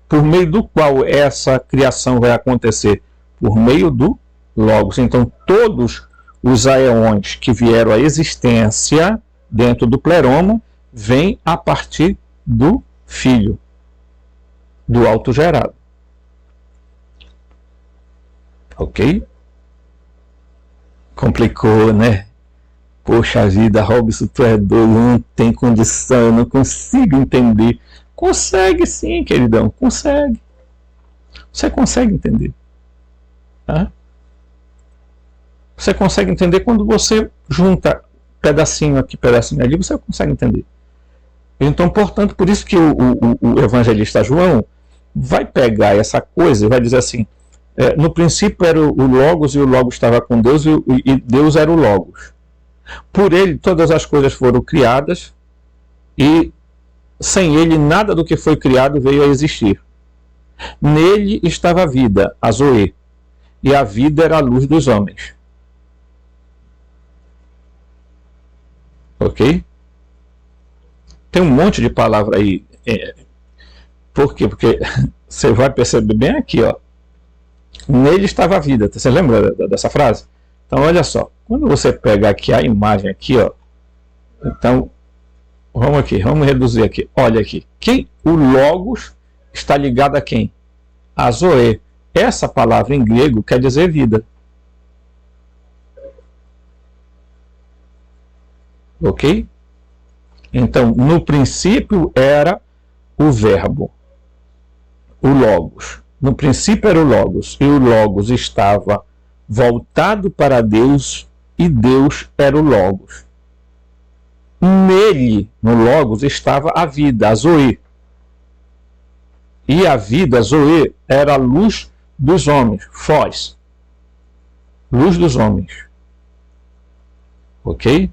por meio do qual essa criação vai acontecer? Por meio do Logos. Então, todos os aeons que vieram à existência dentro do pleroma vêm a partir do Filho, do autogerado. Ok? Complicou, né? Poxa vida, Robson, tu é doido, não tem condição, eu não consigo entender. Consegue sim, queridão, consegue. Você consegue entender. Tá? Você consegue entender quando você junta pedacinho aqui, pedacinho ali, você consegue entender. Então, portanto, por isso que o evangelista João vai pegar essa coisa e vai dizer assim, no princípio era o Logos, e o Logos estava com Deus, e Deus era o Logos. Por ele todas as coisas foram criadas, e sem ele nada do que foi criado veio a existir. Nele estava a vida, a Zoe, e a vida era a luz dos homens. Ok? Tem um monte de palavra aí. Por quê? Porque você vai perceber bem aqui, ó. Nele estava a vida. Você lembra dessa frase? Então, olha só. Quando você pega aqui a imagem aqui, ó. Então, vamos reduzir aqui. Olha aqui. O Logos está ligado a quem? A Zoe. Essa palavra em grego quer dizer vida. Ok? Então, no princípio era o verbo, o Logos. No princípio era o Logos, e o Logos estava voltado para Deus, e Deus era o Logos. Nele, no Logos, estava a vida, a Zoe. E a vida, a Zoe, era a luz dos homens, Phos. Luz dos homens. Ok?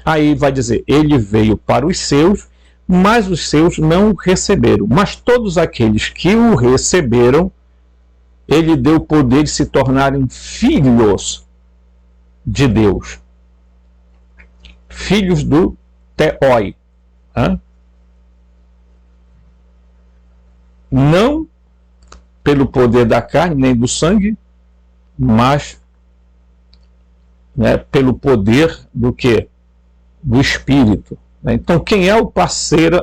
Aí vai dizer, ele veio para os seus, mas os seus não o receberam. Mas todos aqueles que o receberam, ele deu o poder de se tornarem filhos de Deus. Filhos do Theoi. Não pelo poder da carne nem do sangue, mas pelo poder do quê? Do Espírito. Então, quem é o parceiro,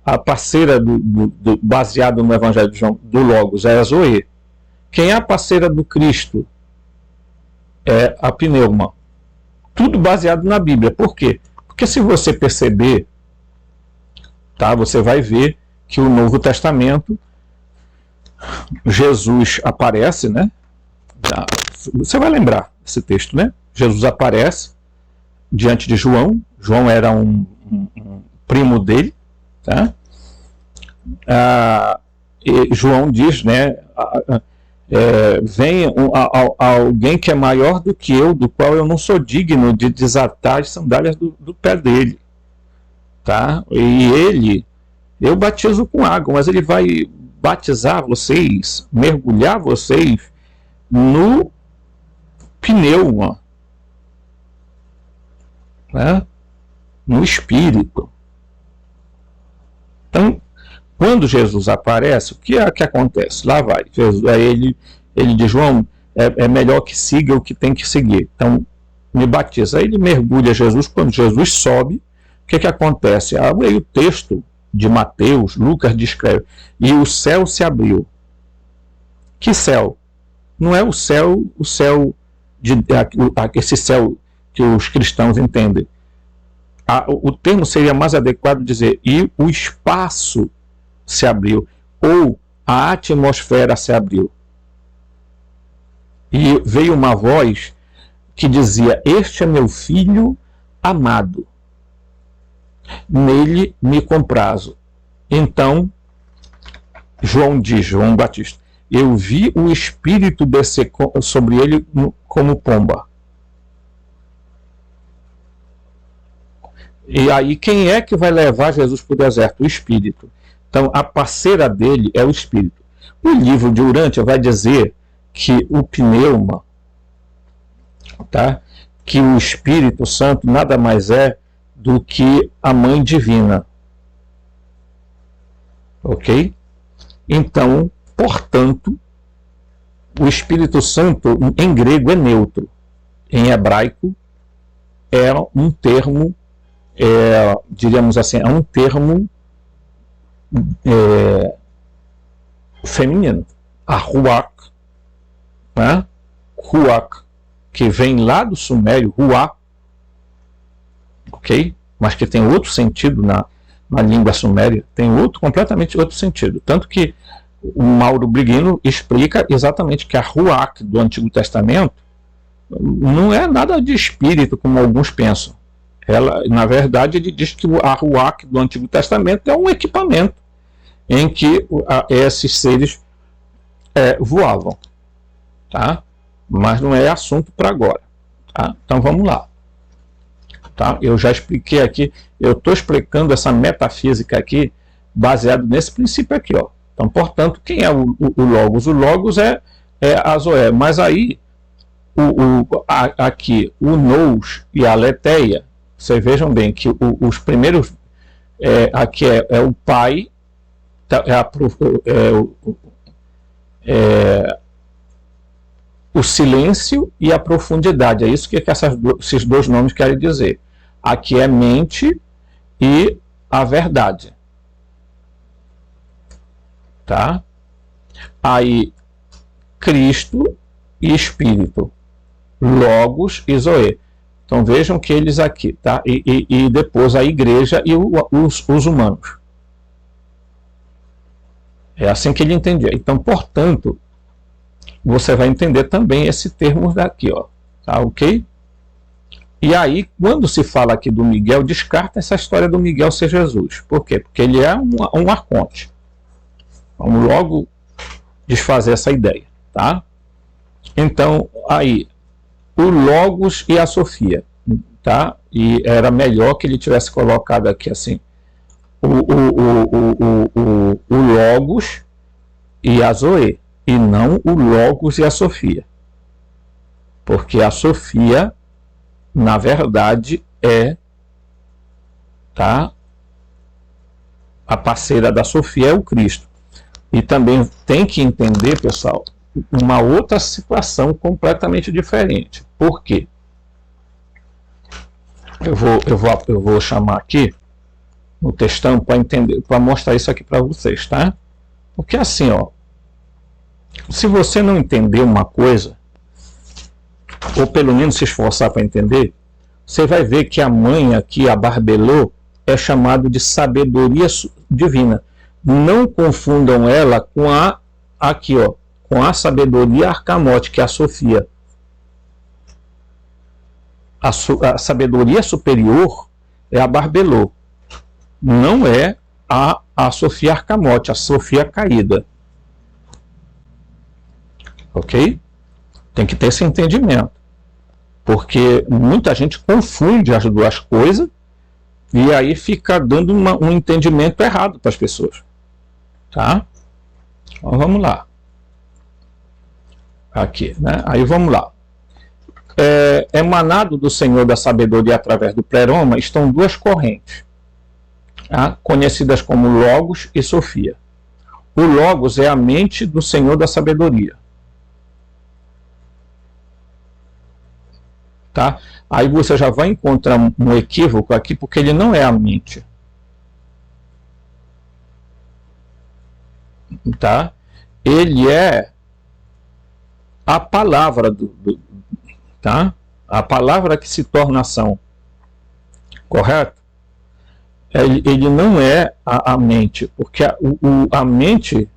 a parceira baseado no Evangelho de João, do Logos, é a Zoe. Quem é a parceira do Cristo? É a pneuma. Tudo baseado na Bíblia. Por quê? Porque se você perceber, tá, você vai ver que o Novo Testamento, Jesus aparece, né? Você vai lembrar desse texto, né? Jesus aparece diante de João. João era um primo dele, tá? E João diz, né? Vem alguém que é maior do que eu, do qual eu não sou digno de desatar as sandálias do pé dele, tá? E eu batizo com água, mas ele vai batizar vocês, mergulhar vocês no pneuma, né? No Espírito. Então, quando Jesus aparece, o que é que acontece? Lá vai. Jesus, ele diz, João, é melhor que siga o que tem que seguir. Então, me batiza. Aí ele mergulha Jesus. Quando Jesus sobe, o que acontece? Aí o texto de Mateus, Lucas descreve, e o céu se abriu. Que céu? Não é o céu, esse céu que os cristãos entendem. O termo seria mais adequado dizer, e o espaço se abriu, ou a atmosfera se abriu. E veio uma voz que dizia: este é meu filho amado, nele me comprazo. Então, João diz, João Batista: eu vi o Espírito descer sobre ele como pomba. E aí, quem é que vai levar Jesus para o deserto? O Espírito. Então, a parceira dele é o Espírito. O livro de Urântia vai dizer que o pneuma, tá? Que o Espírito Santo nada mais é do que a Mãe Divina. Ok? Então, portanto, o Espírito Santo em grego é neutro. Em hebraico é um termo, diríamos assim, é um termo feminino. A ruach, né? Ruach, que vem lá do sumério, ruá, ok? Mas que tem outro sentido na língua suméria, tem completamente outro sentido. Tanto que o Mauro Briguino explica exatamente que a ruach do Antigo Testamento não é nada de espírito, como alguns pensam. Ela, na verdade, ele diz que a ruach do Antigo Testamento é um equipamento em que esses seres voavam, tá? Mas não é assunto para agora, tá? Então vamos lá, tá? Eu já expliquei aqui, eu estou explicando essa metafísica aqui baseado nesse princípio aqui, ó. Então, portanto, quem é o Logos? O Logos é a Zoé, mas aí aqui o Nous e a Leteia, vocês vejam bem que os primeiros aqui é o Pai, o silêncio e a profundidade. É isso que esses dois nomes querem dizer. Aqui é mente e a verdade. Tá? Aí, Cristo e Espírito. Logos e Zoé. Então vejam que eles aqui, tá? E depois a igreja e os humanos. É assim que ele entendia. Então, portanto, você vai entender também esse termo daqui, ó. Tá, ok? E aí, quando se fala aqui do Miguel, descarta essa história do Miguel ser Jesus. Por quê? Porque ele é um arconte. Vamos logo desfazer essa ideia, tá? Então, aí, o Logos e a Sofia, tá? E era melhor que ele tivesse colocado aqui assim, o Logos e a Zoé, e não o Logos e a Sofia. Porque a Sofia, na verdade, tá? A parceira da Sofia é o Cristo. E também tem que entender, pessoal, uma outra situação completamente diferente. Por quê? Eu vou chamar aqui no textão para entender, para mostrar isso aqui para vocês, tá? Porque assim, ó, se você não entender uma coisa, ou pelo menos se esforçar para entender, você vai ver que a mãe aqui, a Barbelô, é chamado de sabedoria divina. Não confundam ela com aqui, ó, com a sabedoria arcamote, que é a Sofia. A sabedoria superior é a Barbelô. Não é a Sofia arcamote, a Sofia caída. Ok? Tem que ter esse entendimento. Porque muita gente confunde as duas coisas e aí fica dando um entendimento errado para as pessoas. Tá? Então vamos lá. Aqui, né? Aí vamos lá. Emanado do Senhor da sabedoria através do pleroma estão duas correntes, tá? Conhecidas como Logos e Sofia. O Logos é a mente do Senhor da sabedoria. Tá? Aí você já vai encontrar um equívoco aqui, porque ele não é a mente. Tá? Ele é a palavra tá? A palavra que se torna ação. Correto? Ele não é a mente, porque a mente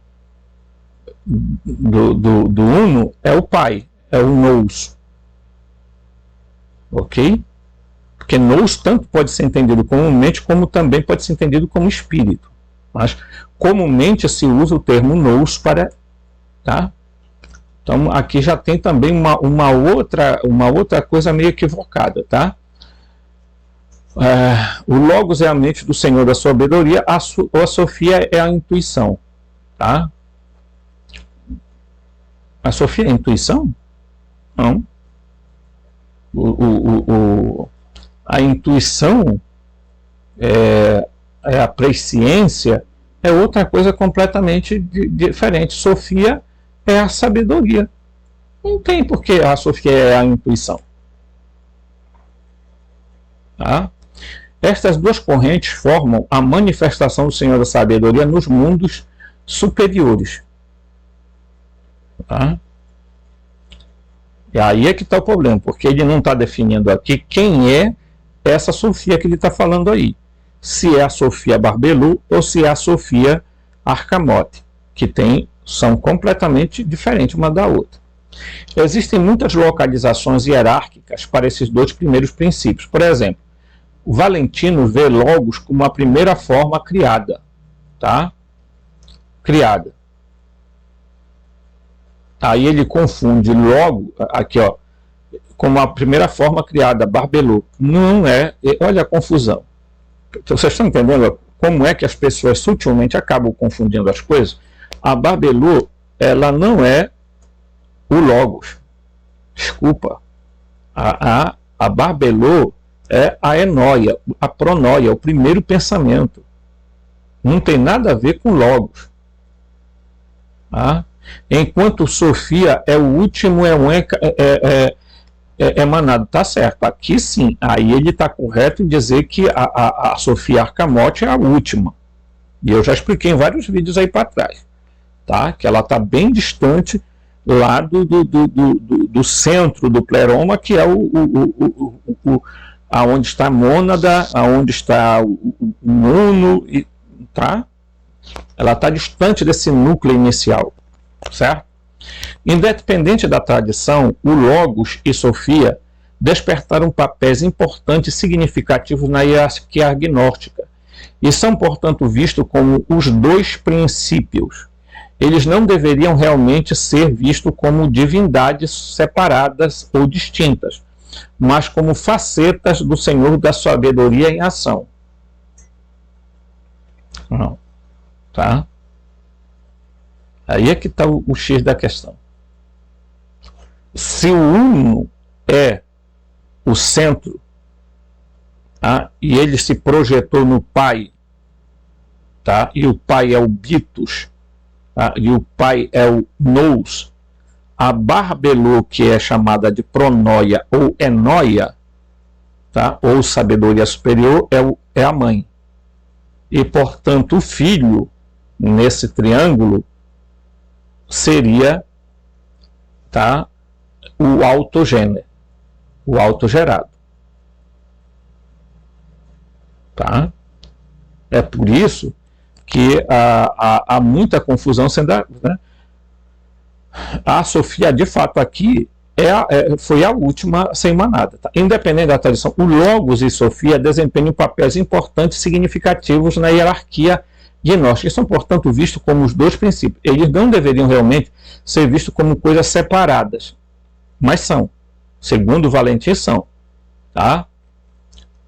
do Uno é o Pai, é o Nous. Ok? Porque nous tanto pode ser entendido como mente, como também pode ser entendido como espírito. Mas comumente se usa o termo nous para... Tá? Então aqui já tem também uma outra coisa meio equivocada. Tá? O Logos é a mente do Senhor da sabedoria, a Sofia é a intuição. Tá? A Sofia é a intuição? Não. A intuição, a presciência, é outra coisa completamente diferente. Sofia é a sabedoria. Não tem porque a Sofia é a intuição. Tá? Estas duas correntes formam a manifestação do Senhor da sabedoria nos mundos superiores. Tá? E aí é que está o problema, porque ele não está definindo aqui quem é essa Sofia que ele está falando aí. Se é a Sofia Barbelu ou se é a Sofia Arcamote, que são completamente diferentes uma da outra. Existem muitas localizações hierárquicas para esses dois primeiros princípios. Por exemplo, o Valentino vê Logos como a primeira forma criada. Tá? Criada. Aí ele confunde logo, aqui ó, como a primeira forma criada, Barbelu. Não é, olha a confusão. Vocês estão entendendo como é que as pessoas sutilmente acabam confundindo as coisas? A Barbelu, ela não é o Logos. Desculpa. A Barbelu é a enóia, a pronóia, o primeiro pensamento. Não tem nada a ver com Logos. Tá? Enquanto Sofia é o último emanado. Tá certo, aqui sim, aí ele está correto em dizer que a Sofia Arcamote é a última. E eu já expliquei em vários vídeos aí para trás. Tá? Que ela está bem distante lá do centro do pleroma, que é aonde está a mônada, aonde está o mono, tá? Ela está distante desse núcleo inicial. Certo? Independente da tradição, o Logos e Sofia despertaram papéis importantes e significativos na hierarquia agnóstica e são, portanto, vistos como os dois princípios. Eles não deveriam realmente ser vistos como divindades separadas ou distintas, mas como facetas do Senhor da sabedoria em ação. Não. Tá? Aí é que está o X da questão. Se o Uno é o centro, tá? E ele se projetou no Pai, tá? E o Pai é o Bitos, tá? E o Pai é o Nous, a Barbelu, que é chamada de Pronóia ou Enóia, tá? Ou sabedoria superior, é a mãe. E, portanto, o filho, nesse triângulo, seria, tá, o autogênero, o autogerado. Tá? É por isso que há muita confusão sendo... Né? A Sofia, de fato, aqui foi a última a ser emanada. Tá? Independente da tradição, o Logos e Sofia desempenham papéis importantes e significativos na hierarquia gnóstica, são, portanto, vistos como os dois princípios. Eles não deveriam realmente ser vistos como coisas separadas, mas são. Segundo Valentim, são. Tá?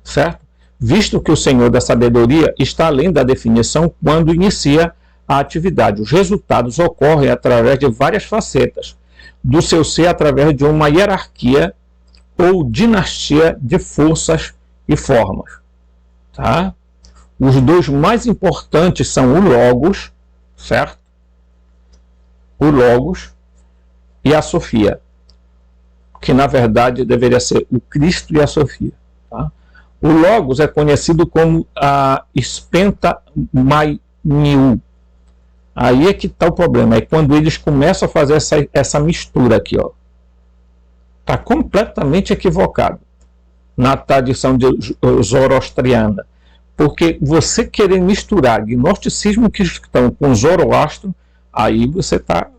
Certo? Visto que o Senhor da sabedoria está além da definição quando inicia a atividade. Os resultados ocorrem através de várias facetas do seu ser, através de uma hierarquia ou dinastia de forças e formas. Tá? Os dois mais importantes são o Logos, certo? O Logos e a Sofia, que na verdade deveria ser o Cristo e a Sofia. Tá? O Logos é conhecido como a Spenta Mainiu. Aí é que está o problema, é quando eles começam a fazer essa mistura aqui, ó. Está completamente equivocado na tradição zoroastriana. Porque você querer misturar gnosticismo cristão com Zoroastro, aí você está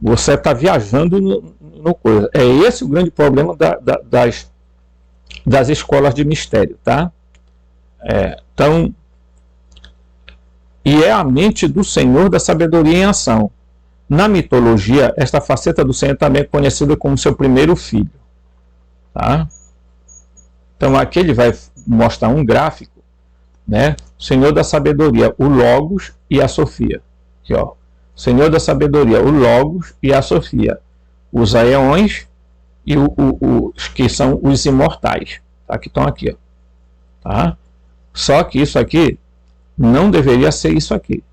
Você está viajando no coisa. É esse o grande problema das escolas de mistério, tá? Então, e é a mente do Senhor da sabedoria em ação. Na mitologia, esta faceta do Senhor também é conhecida como seu primeiro filho, tá? Então aqui ele vai mostrar um gráfico, né? Senhor da sabedoria, o Logos e a Sofia. Aqui, ó. Senhor da sabedoria, o Logos e a Sofia. Os aeões e os que são os imortais, tá? Que estão aqui, ó. Tá? Só que isso aqui não deveria ser isso aqui,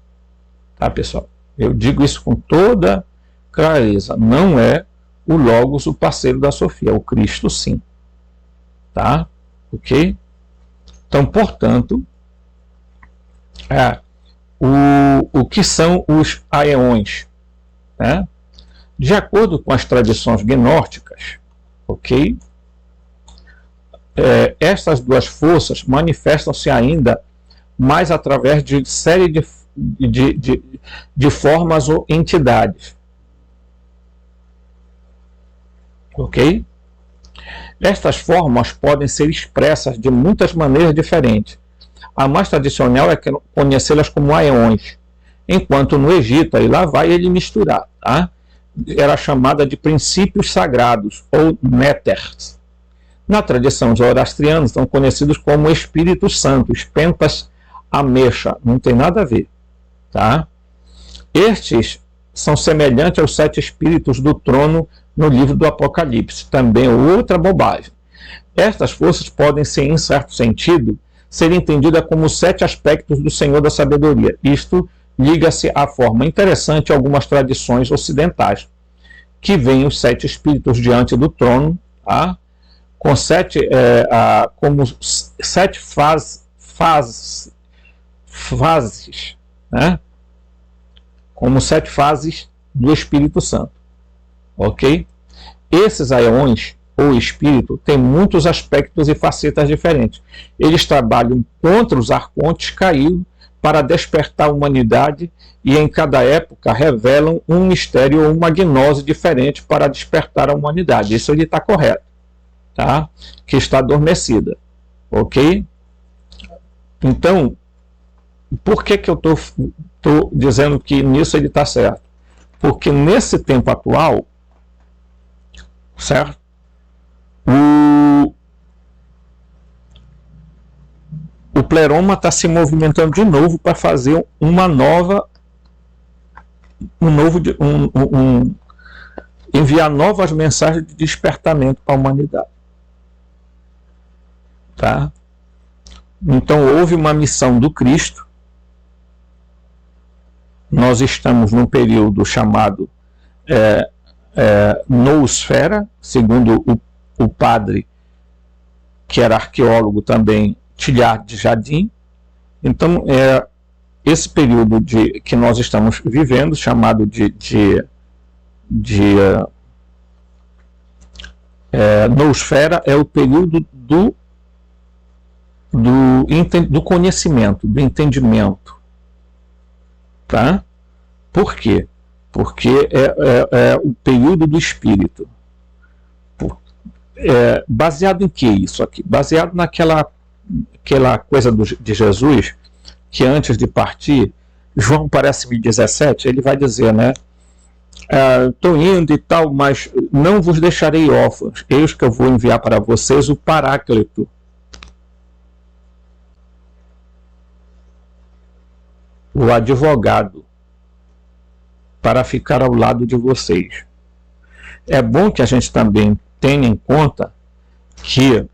tá, pessoal? Eu digo isso com toda clareza. Não é o Logos o parceiro da Sofia, o Cristo sim, tá? Ok? Então, portanto, o que são os aeões, né? De acordo com as tradições gnósticas, ok? Essas duas forças manifestam-se ainda mais através de série de formas ou entidades, ok? Estas formas podem ser expressas de muitas maneiras diferentes. A mais tradicional é conhecê-las como aeões, enquanto no Egito, aí lá vai ele misturar, tá? Era chamada de princípios sagrados, ou néters. Na tradição zoroastriana, são conhecidos como Espíritos Santos, pentas amexa, não tem nada a ver, tá? Estes são semelhantes aos 7 espíritos do trono no livro do Apocalipse, também outra bobagem. Estas forças podem ser, em certo sentido, ser entendidas como 7 aspectos do Senhor da sabedoria. Isto liga-se à forma interessante em algumas tradições ocidentais, que veem os 7 espíritos diante do trono, tá? Com como 7 fases, né? Como 7 fases do Espírito Santo, ok? Esses aeões, ou espírito, têm muitos aspectos e facetas diferentes. Eles trabalham contra os arcontes caídos para despertar a humanidade e em cada época revelam um mistério ou uma gnose diferente para despertar a humanidade. Isso ele está correto, tá? Que está adormecida, ok? Então, por que eu estou dizendo que nisso ele está certo? Porque nesse tempo atual, certo? O pleroma está se movimentando de novo para fazer enviar novas mensagens de despertamento para a humanidade, tá? Então houve uma missão do Cristo. Nós estamos num período chamado noosfera, segundo o padre que era arqueólogo também, Teilhard de Chardin. Então esse período que nós estamos vivendo, chamado noosfera, é o período do conhecimento, do entendimento, tá? Por quê? Porque é o período do espírito. Baseado em que isso aqui? Baseado naquela coisa de Jesus, que antes de partir, João parece-me 17, ele vai dizer, né? Estou indo e tal, mas não vos deixarei órfãos, eis que eu vou enviar para vocês o Paráclito. O advogado, para ficar ao lado de vocês. É bom que a gente também tenha em conta que,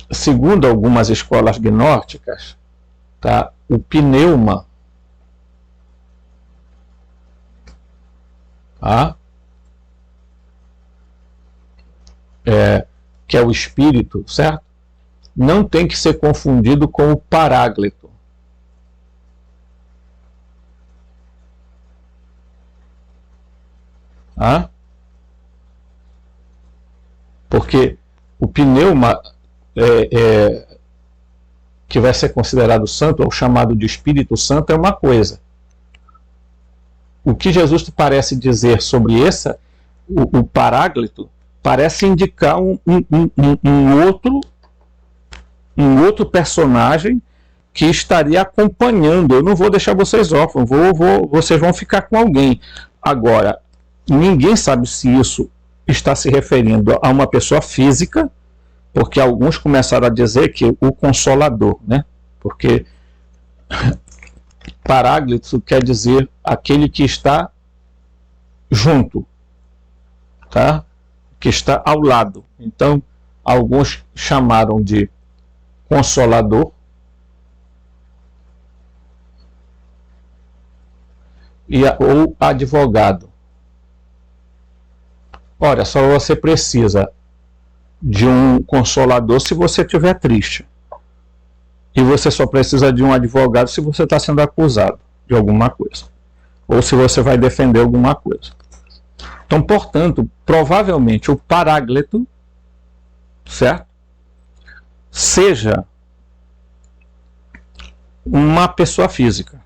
segundo algumas escolas gnósticas, tá, o pneuma, tá, que é o espírito, certo? Não tem que ser confundido com o Paráclito. Tá? Porque o pneuma que vai ser considerado santo, ou chamado de Espírito Santo, é uma coisa. o que Jesus parece dizer sobre o Paráclito, parece indicar um outro personagem que estaria acompanhando. Eu não vou deixar vocês órfãos, vocês vão ficar com alguém. Agora, ninguém sabe se isso está se referindo a uma pessoa física, porque alguns começaram a dizer que o Consolador, né? Porque Paráclito quer dizer aquele que está junto, tá? Que está ao lado. Então, alguns chamaram de Consolador ou advogado. Olha, só você precisa de um consolador se você estiver triste. E você só precisa de um advogado se você está sendo acusado de alguma coisa. Ou se você vai defender alguma coisa. Então, portanto, provavelmente o Paráclito, certo? Seja uma pessoa física.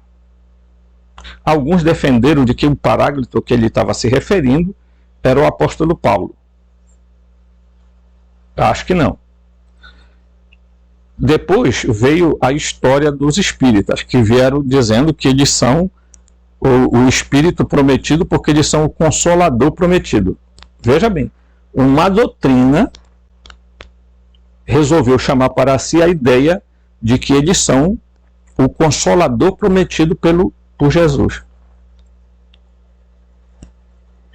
Alguns defenderam de que o Paráclito que ele estava se referindo era o apóstolo Paulo. Acho que não. Depois veio a história dos espíritas, que vieram dizendo que eles são o espírito prometido porque eles são o consolador prometido. Veja bem, uma doutrina resolveu chamar para si a ideia de que eles são o consolador prometido por Jesus.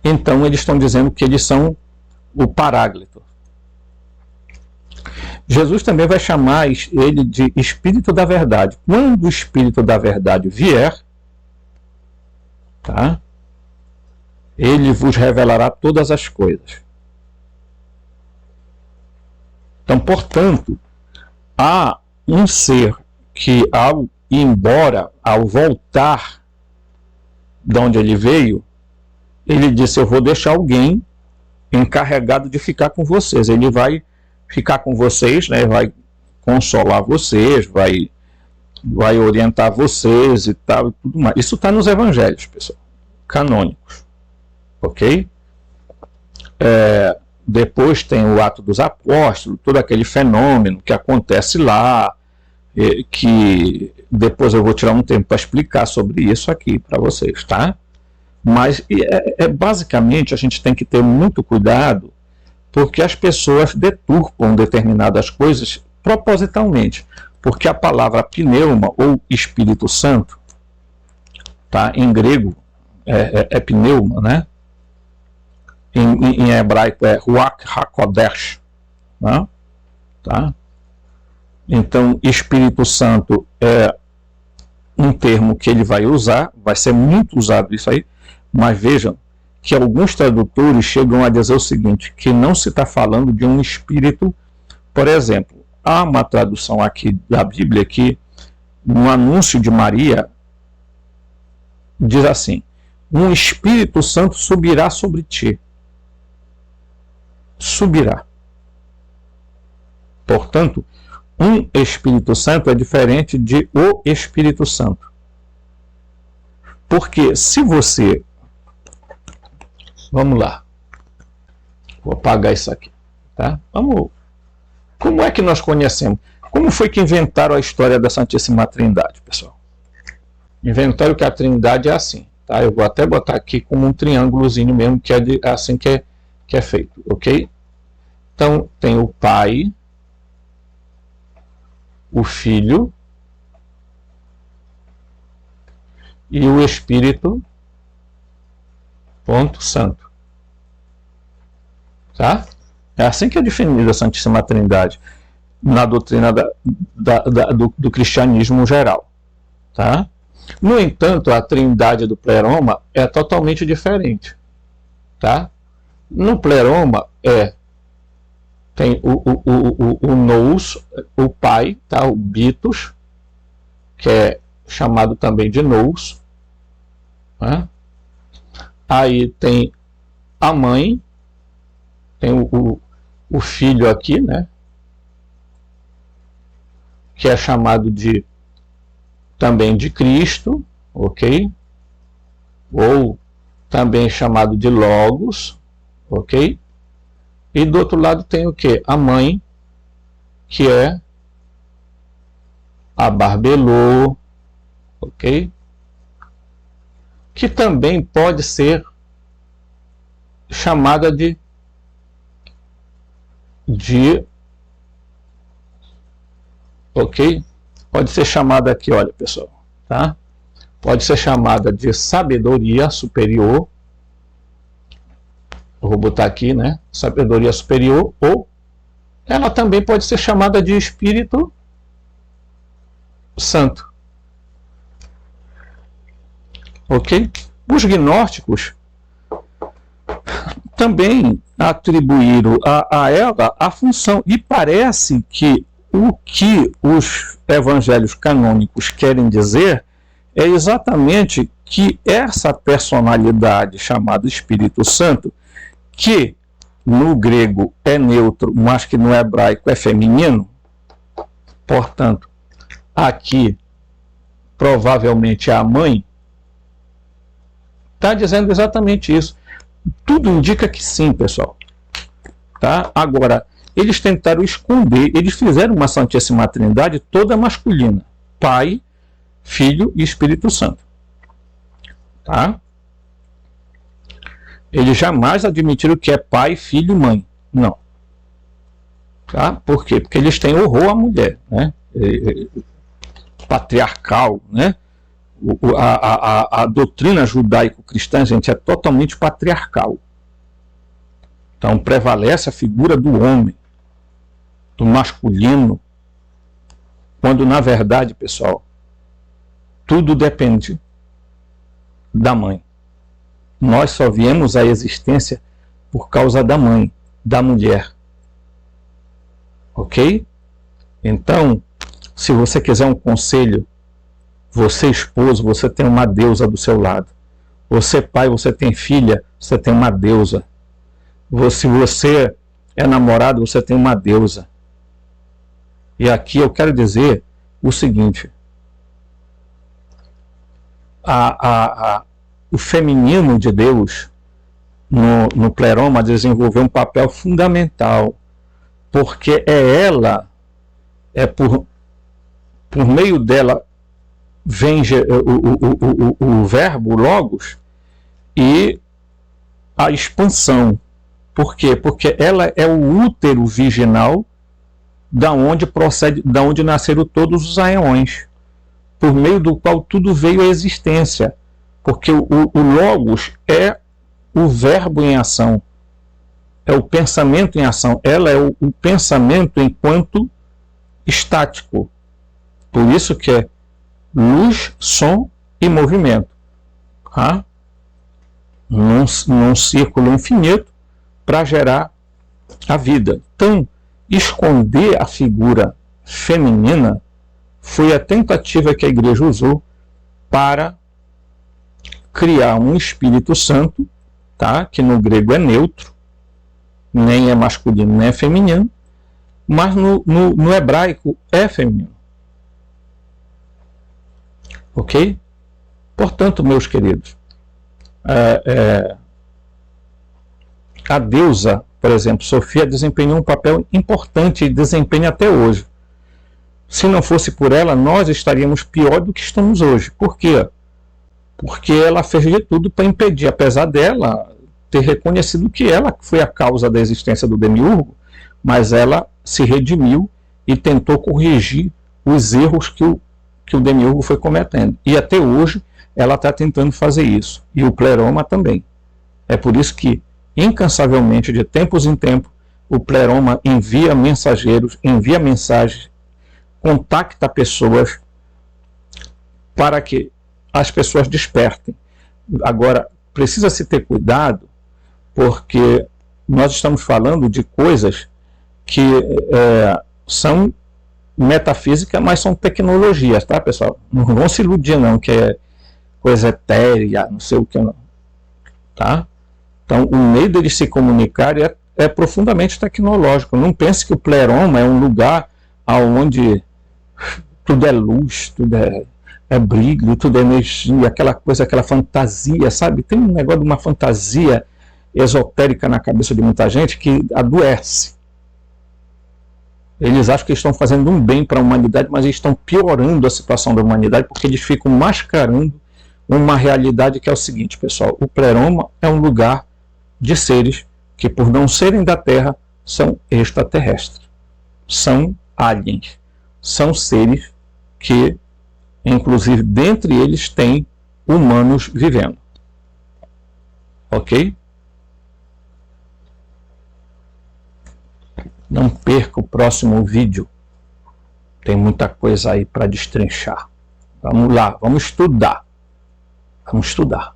Então eles estão dizendo que eles são o Paráclito. Jesus também vai chamar ele de Espírito da Verdade. Quando o Espírito da Verdade vier, tá? Ele vos revelará todas as coisas. Então, portanto, há um ser que, ao ir embora, ao voltar de onde ele veio, ele disse: eu vou deixar alguém encarregado de ficar com vocês. Ele vai ficar com vocês, né? Vai consolar vocês, vai orientar vocês e tal e tudo mais. Isso está nos evangelhos, pessoal, canônicos, ok? Depois tem o Ato dos Apóstolos, todo aquele fenômeno que acontece lá, que depois eu vou tirar um tempo para explicar sobre isso aqui para vocês, tá? Mas basicamente a gente tem que ter muito cuidado, porque as pessoas deturpam determinadas coisas propositalmente, porque a palavra pneuma ou Espírito Santo, tá? Em grego é pneuma, né? Em hebraico é Ruach HaKodesh, né? Tá? Então, Espírito Santo é um termo que ele vai usar, vai ser muito usado isso aí, mas vejam que alguns tradutores chegam a dizer o seguinte, que não se está falando de um espírito. Por exemplo, há uma tradução aqui da Bíblia que, no anúncio de Maria, diz assim: um Espírito Santo subirá sobre ti. Subirá. Portanto, um Espírito Santo é diferente de o Espírito Santo. Porque se você... Vamos lá. Vou apagar isso aqui. Tá? Vamos. Como é que nós conhecemos? Como foi que inventaram a história da Santíssima Trindade, pessoal? Inventaram que a Trindade é assim. Tá? Eu vou até botar aqui como um triângulozinho mesmo, que é assim que é feito. Ok? Então, tem o Pai, o Filho e o Espírito Santo. Tá? É assim que é definida a Santíssima Trindade na doutrina do cristianismo geral. Tá? No entanto, a Trindade do Pleroma é totalmente diferente. Tá? No Pleroma tem o Nous, o Pai, tá? O Bitos, que é chamado também de Nous. Né? Aí tem a mãe, tem o filho aqui, né? Que é chamado também de Cristo, ok? Ou também chamado de Logos, ok? E do outro lado tem o que? A mãe, que é a Barbelô, ok? Que também pode ser chamada de ok? Pode ser chamada aqui, olha pessoal, tá? Pode ser chamada de sabedoria superior. Eu vou botar aqui, né? Sabedoria superior, ou ela também pode ser chamada de Espírito Santo. Ok? Os gnósticos também atribuíram a ela a função, e parece que o que os evangelhos canônicos querem dizer é exatamente que essa personalidade chamada Espírito Santo, que no grego é neutro, mas que no hebraico é feminino, portanto, aqui provavelmente é a mãe, está dizendo exatamente isso. Tudo indica que sim, pessoal. Tá? Agora, eles tentaram esconder, eles fizeram uma Santíssima Trindade toda masculina. Pai, Filho e Espírito Santo. Tá? Eles jamais admitiram que é pai, filho e mãe. Não. Tá? Por quê? Porque eles têm horror à mulher, né? Patriarcal, né? A doutrina judaico-cristã, gente, é totalmente patriarcal. Então prevalece a figura do homem, do masculino, quando na verdade, pessoal, tudo depende da mãe. Nós só viemos à existência por causa da mãe, da mulher. Ok? Então, se você quiser um conselho, você esposo, você tem uma deusa do seu lado. Você pai, você tem filha, você tem uma deusa. Se você é namorado, você tem uma deusa. E aqui eu quero dizer o seguinte: o feminino de Deus no pleroma desenvolveu um papel fundamental, porque por meio dela vem o verbo, o logos, e a expansão. Por quê? Porque ela é o útero virginal da onde nasceram todos os aeões, por meio do qual tudo veio à existência. Porque o logos é o verbo em ação, é o pensamento em ação. Ela é o pensamento enquanto estático. Por isso que é luz, som e movimento. Tá? Num círculo infinito para gerar a vida. Então, esconder a figura feminina foi a tentativa que a igreja usou para criar um Espírito Santo, tá? Que no grego é neutro, nem é masculino nem é feminino, mas no hebraico é feminino. Ok? Portanto, meus queridos, a deusa, por exemplo, Sofia, desempenhou um papel importante e desempenha até hoje. Se não fosse por ela, nós estaríamos pior do que estamos hoje. Por quê? Porque ela fez de tudo para impedir, apesar dela ter reconhecido que ela foi a causa da existência do demiurgo, mas ela se redimiu e tentou corrigir os erros que o demiurgo foi cometendo. E até hoje ela está tentando fazer isso. E o pleroma também. É por isso que, incansavelmente, de tempos em tempos, o pleroma envia mensageiros, envia mensagens, contacta pessoas para que as pessoas despertem. Agora, precisa-se ter cuidado, porque nós estamos falando de coisas que são metafísica, mas são tecnologias, tá, pessoal? Não vão se iludir, não, que é coisa etérea, não sei o que, não. Tá? Então, o meio de se comunicar é profundamente tecnológico. Não pense que o pleroma é um lugar onde tudo é luz, tudo é é brilho, tudo é energia, aquela coisa, aquela fantasia, sabe? Tem um negócio de uma fantasia esotérica na cabeça de muita gente que adoece. Eles acham que estão fazendo um bem para a humanidade, mas eles estão piorando a situação da humanidade porque eles ficam mascarando uma realidade que é o seguinte, pessoal: o Pleroma é um lugar de seres que, por não serem da Terra, são extraterrestres, são aliens, são seres que, inclusive, dentre eles tem humanos vivendo. Ok? Não perca o próximo vídeo. Tem muita coisa aí para destrinchar. Vamos lá, vamos estudar. Vamos estudar.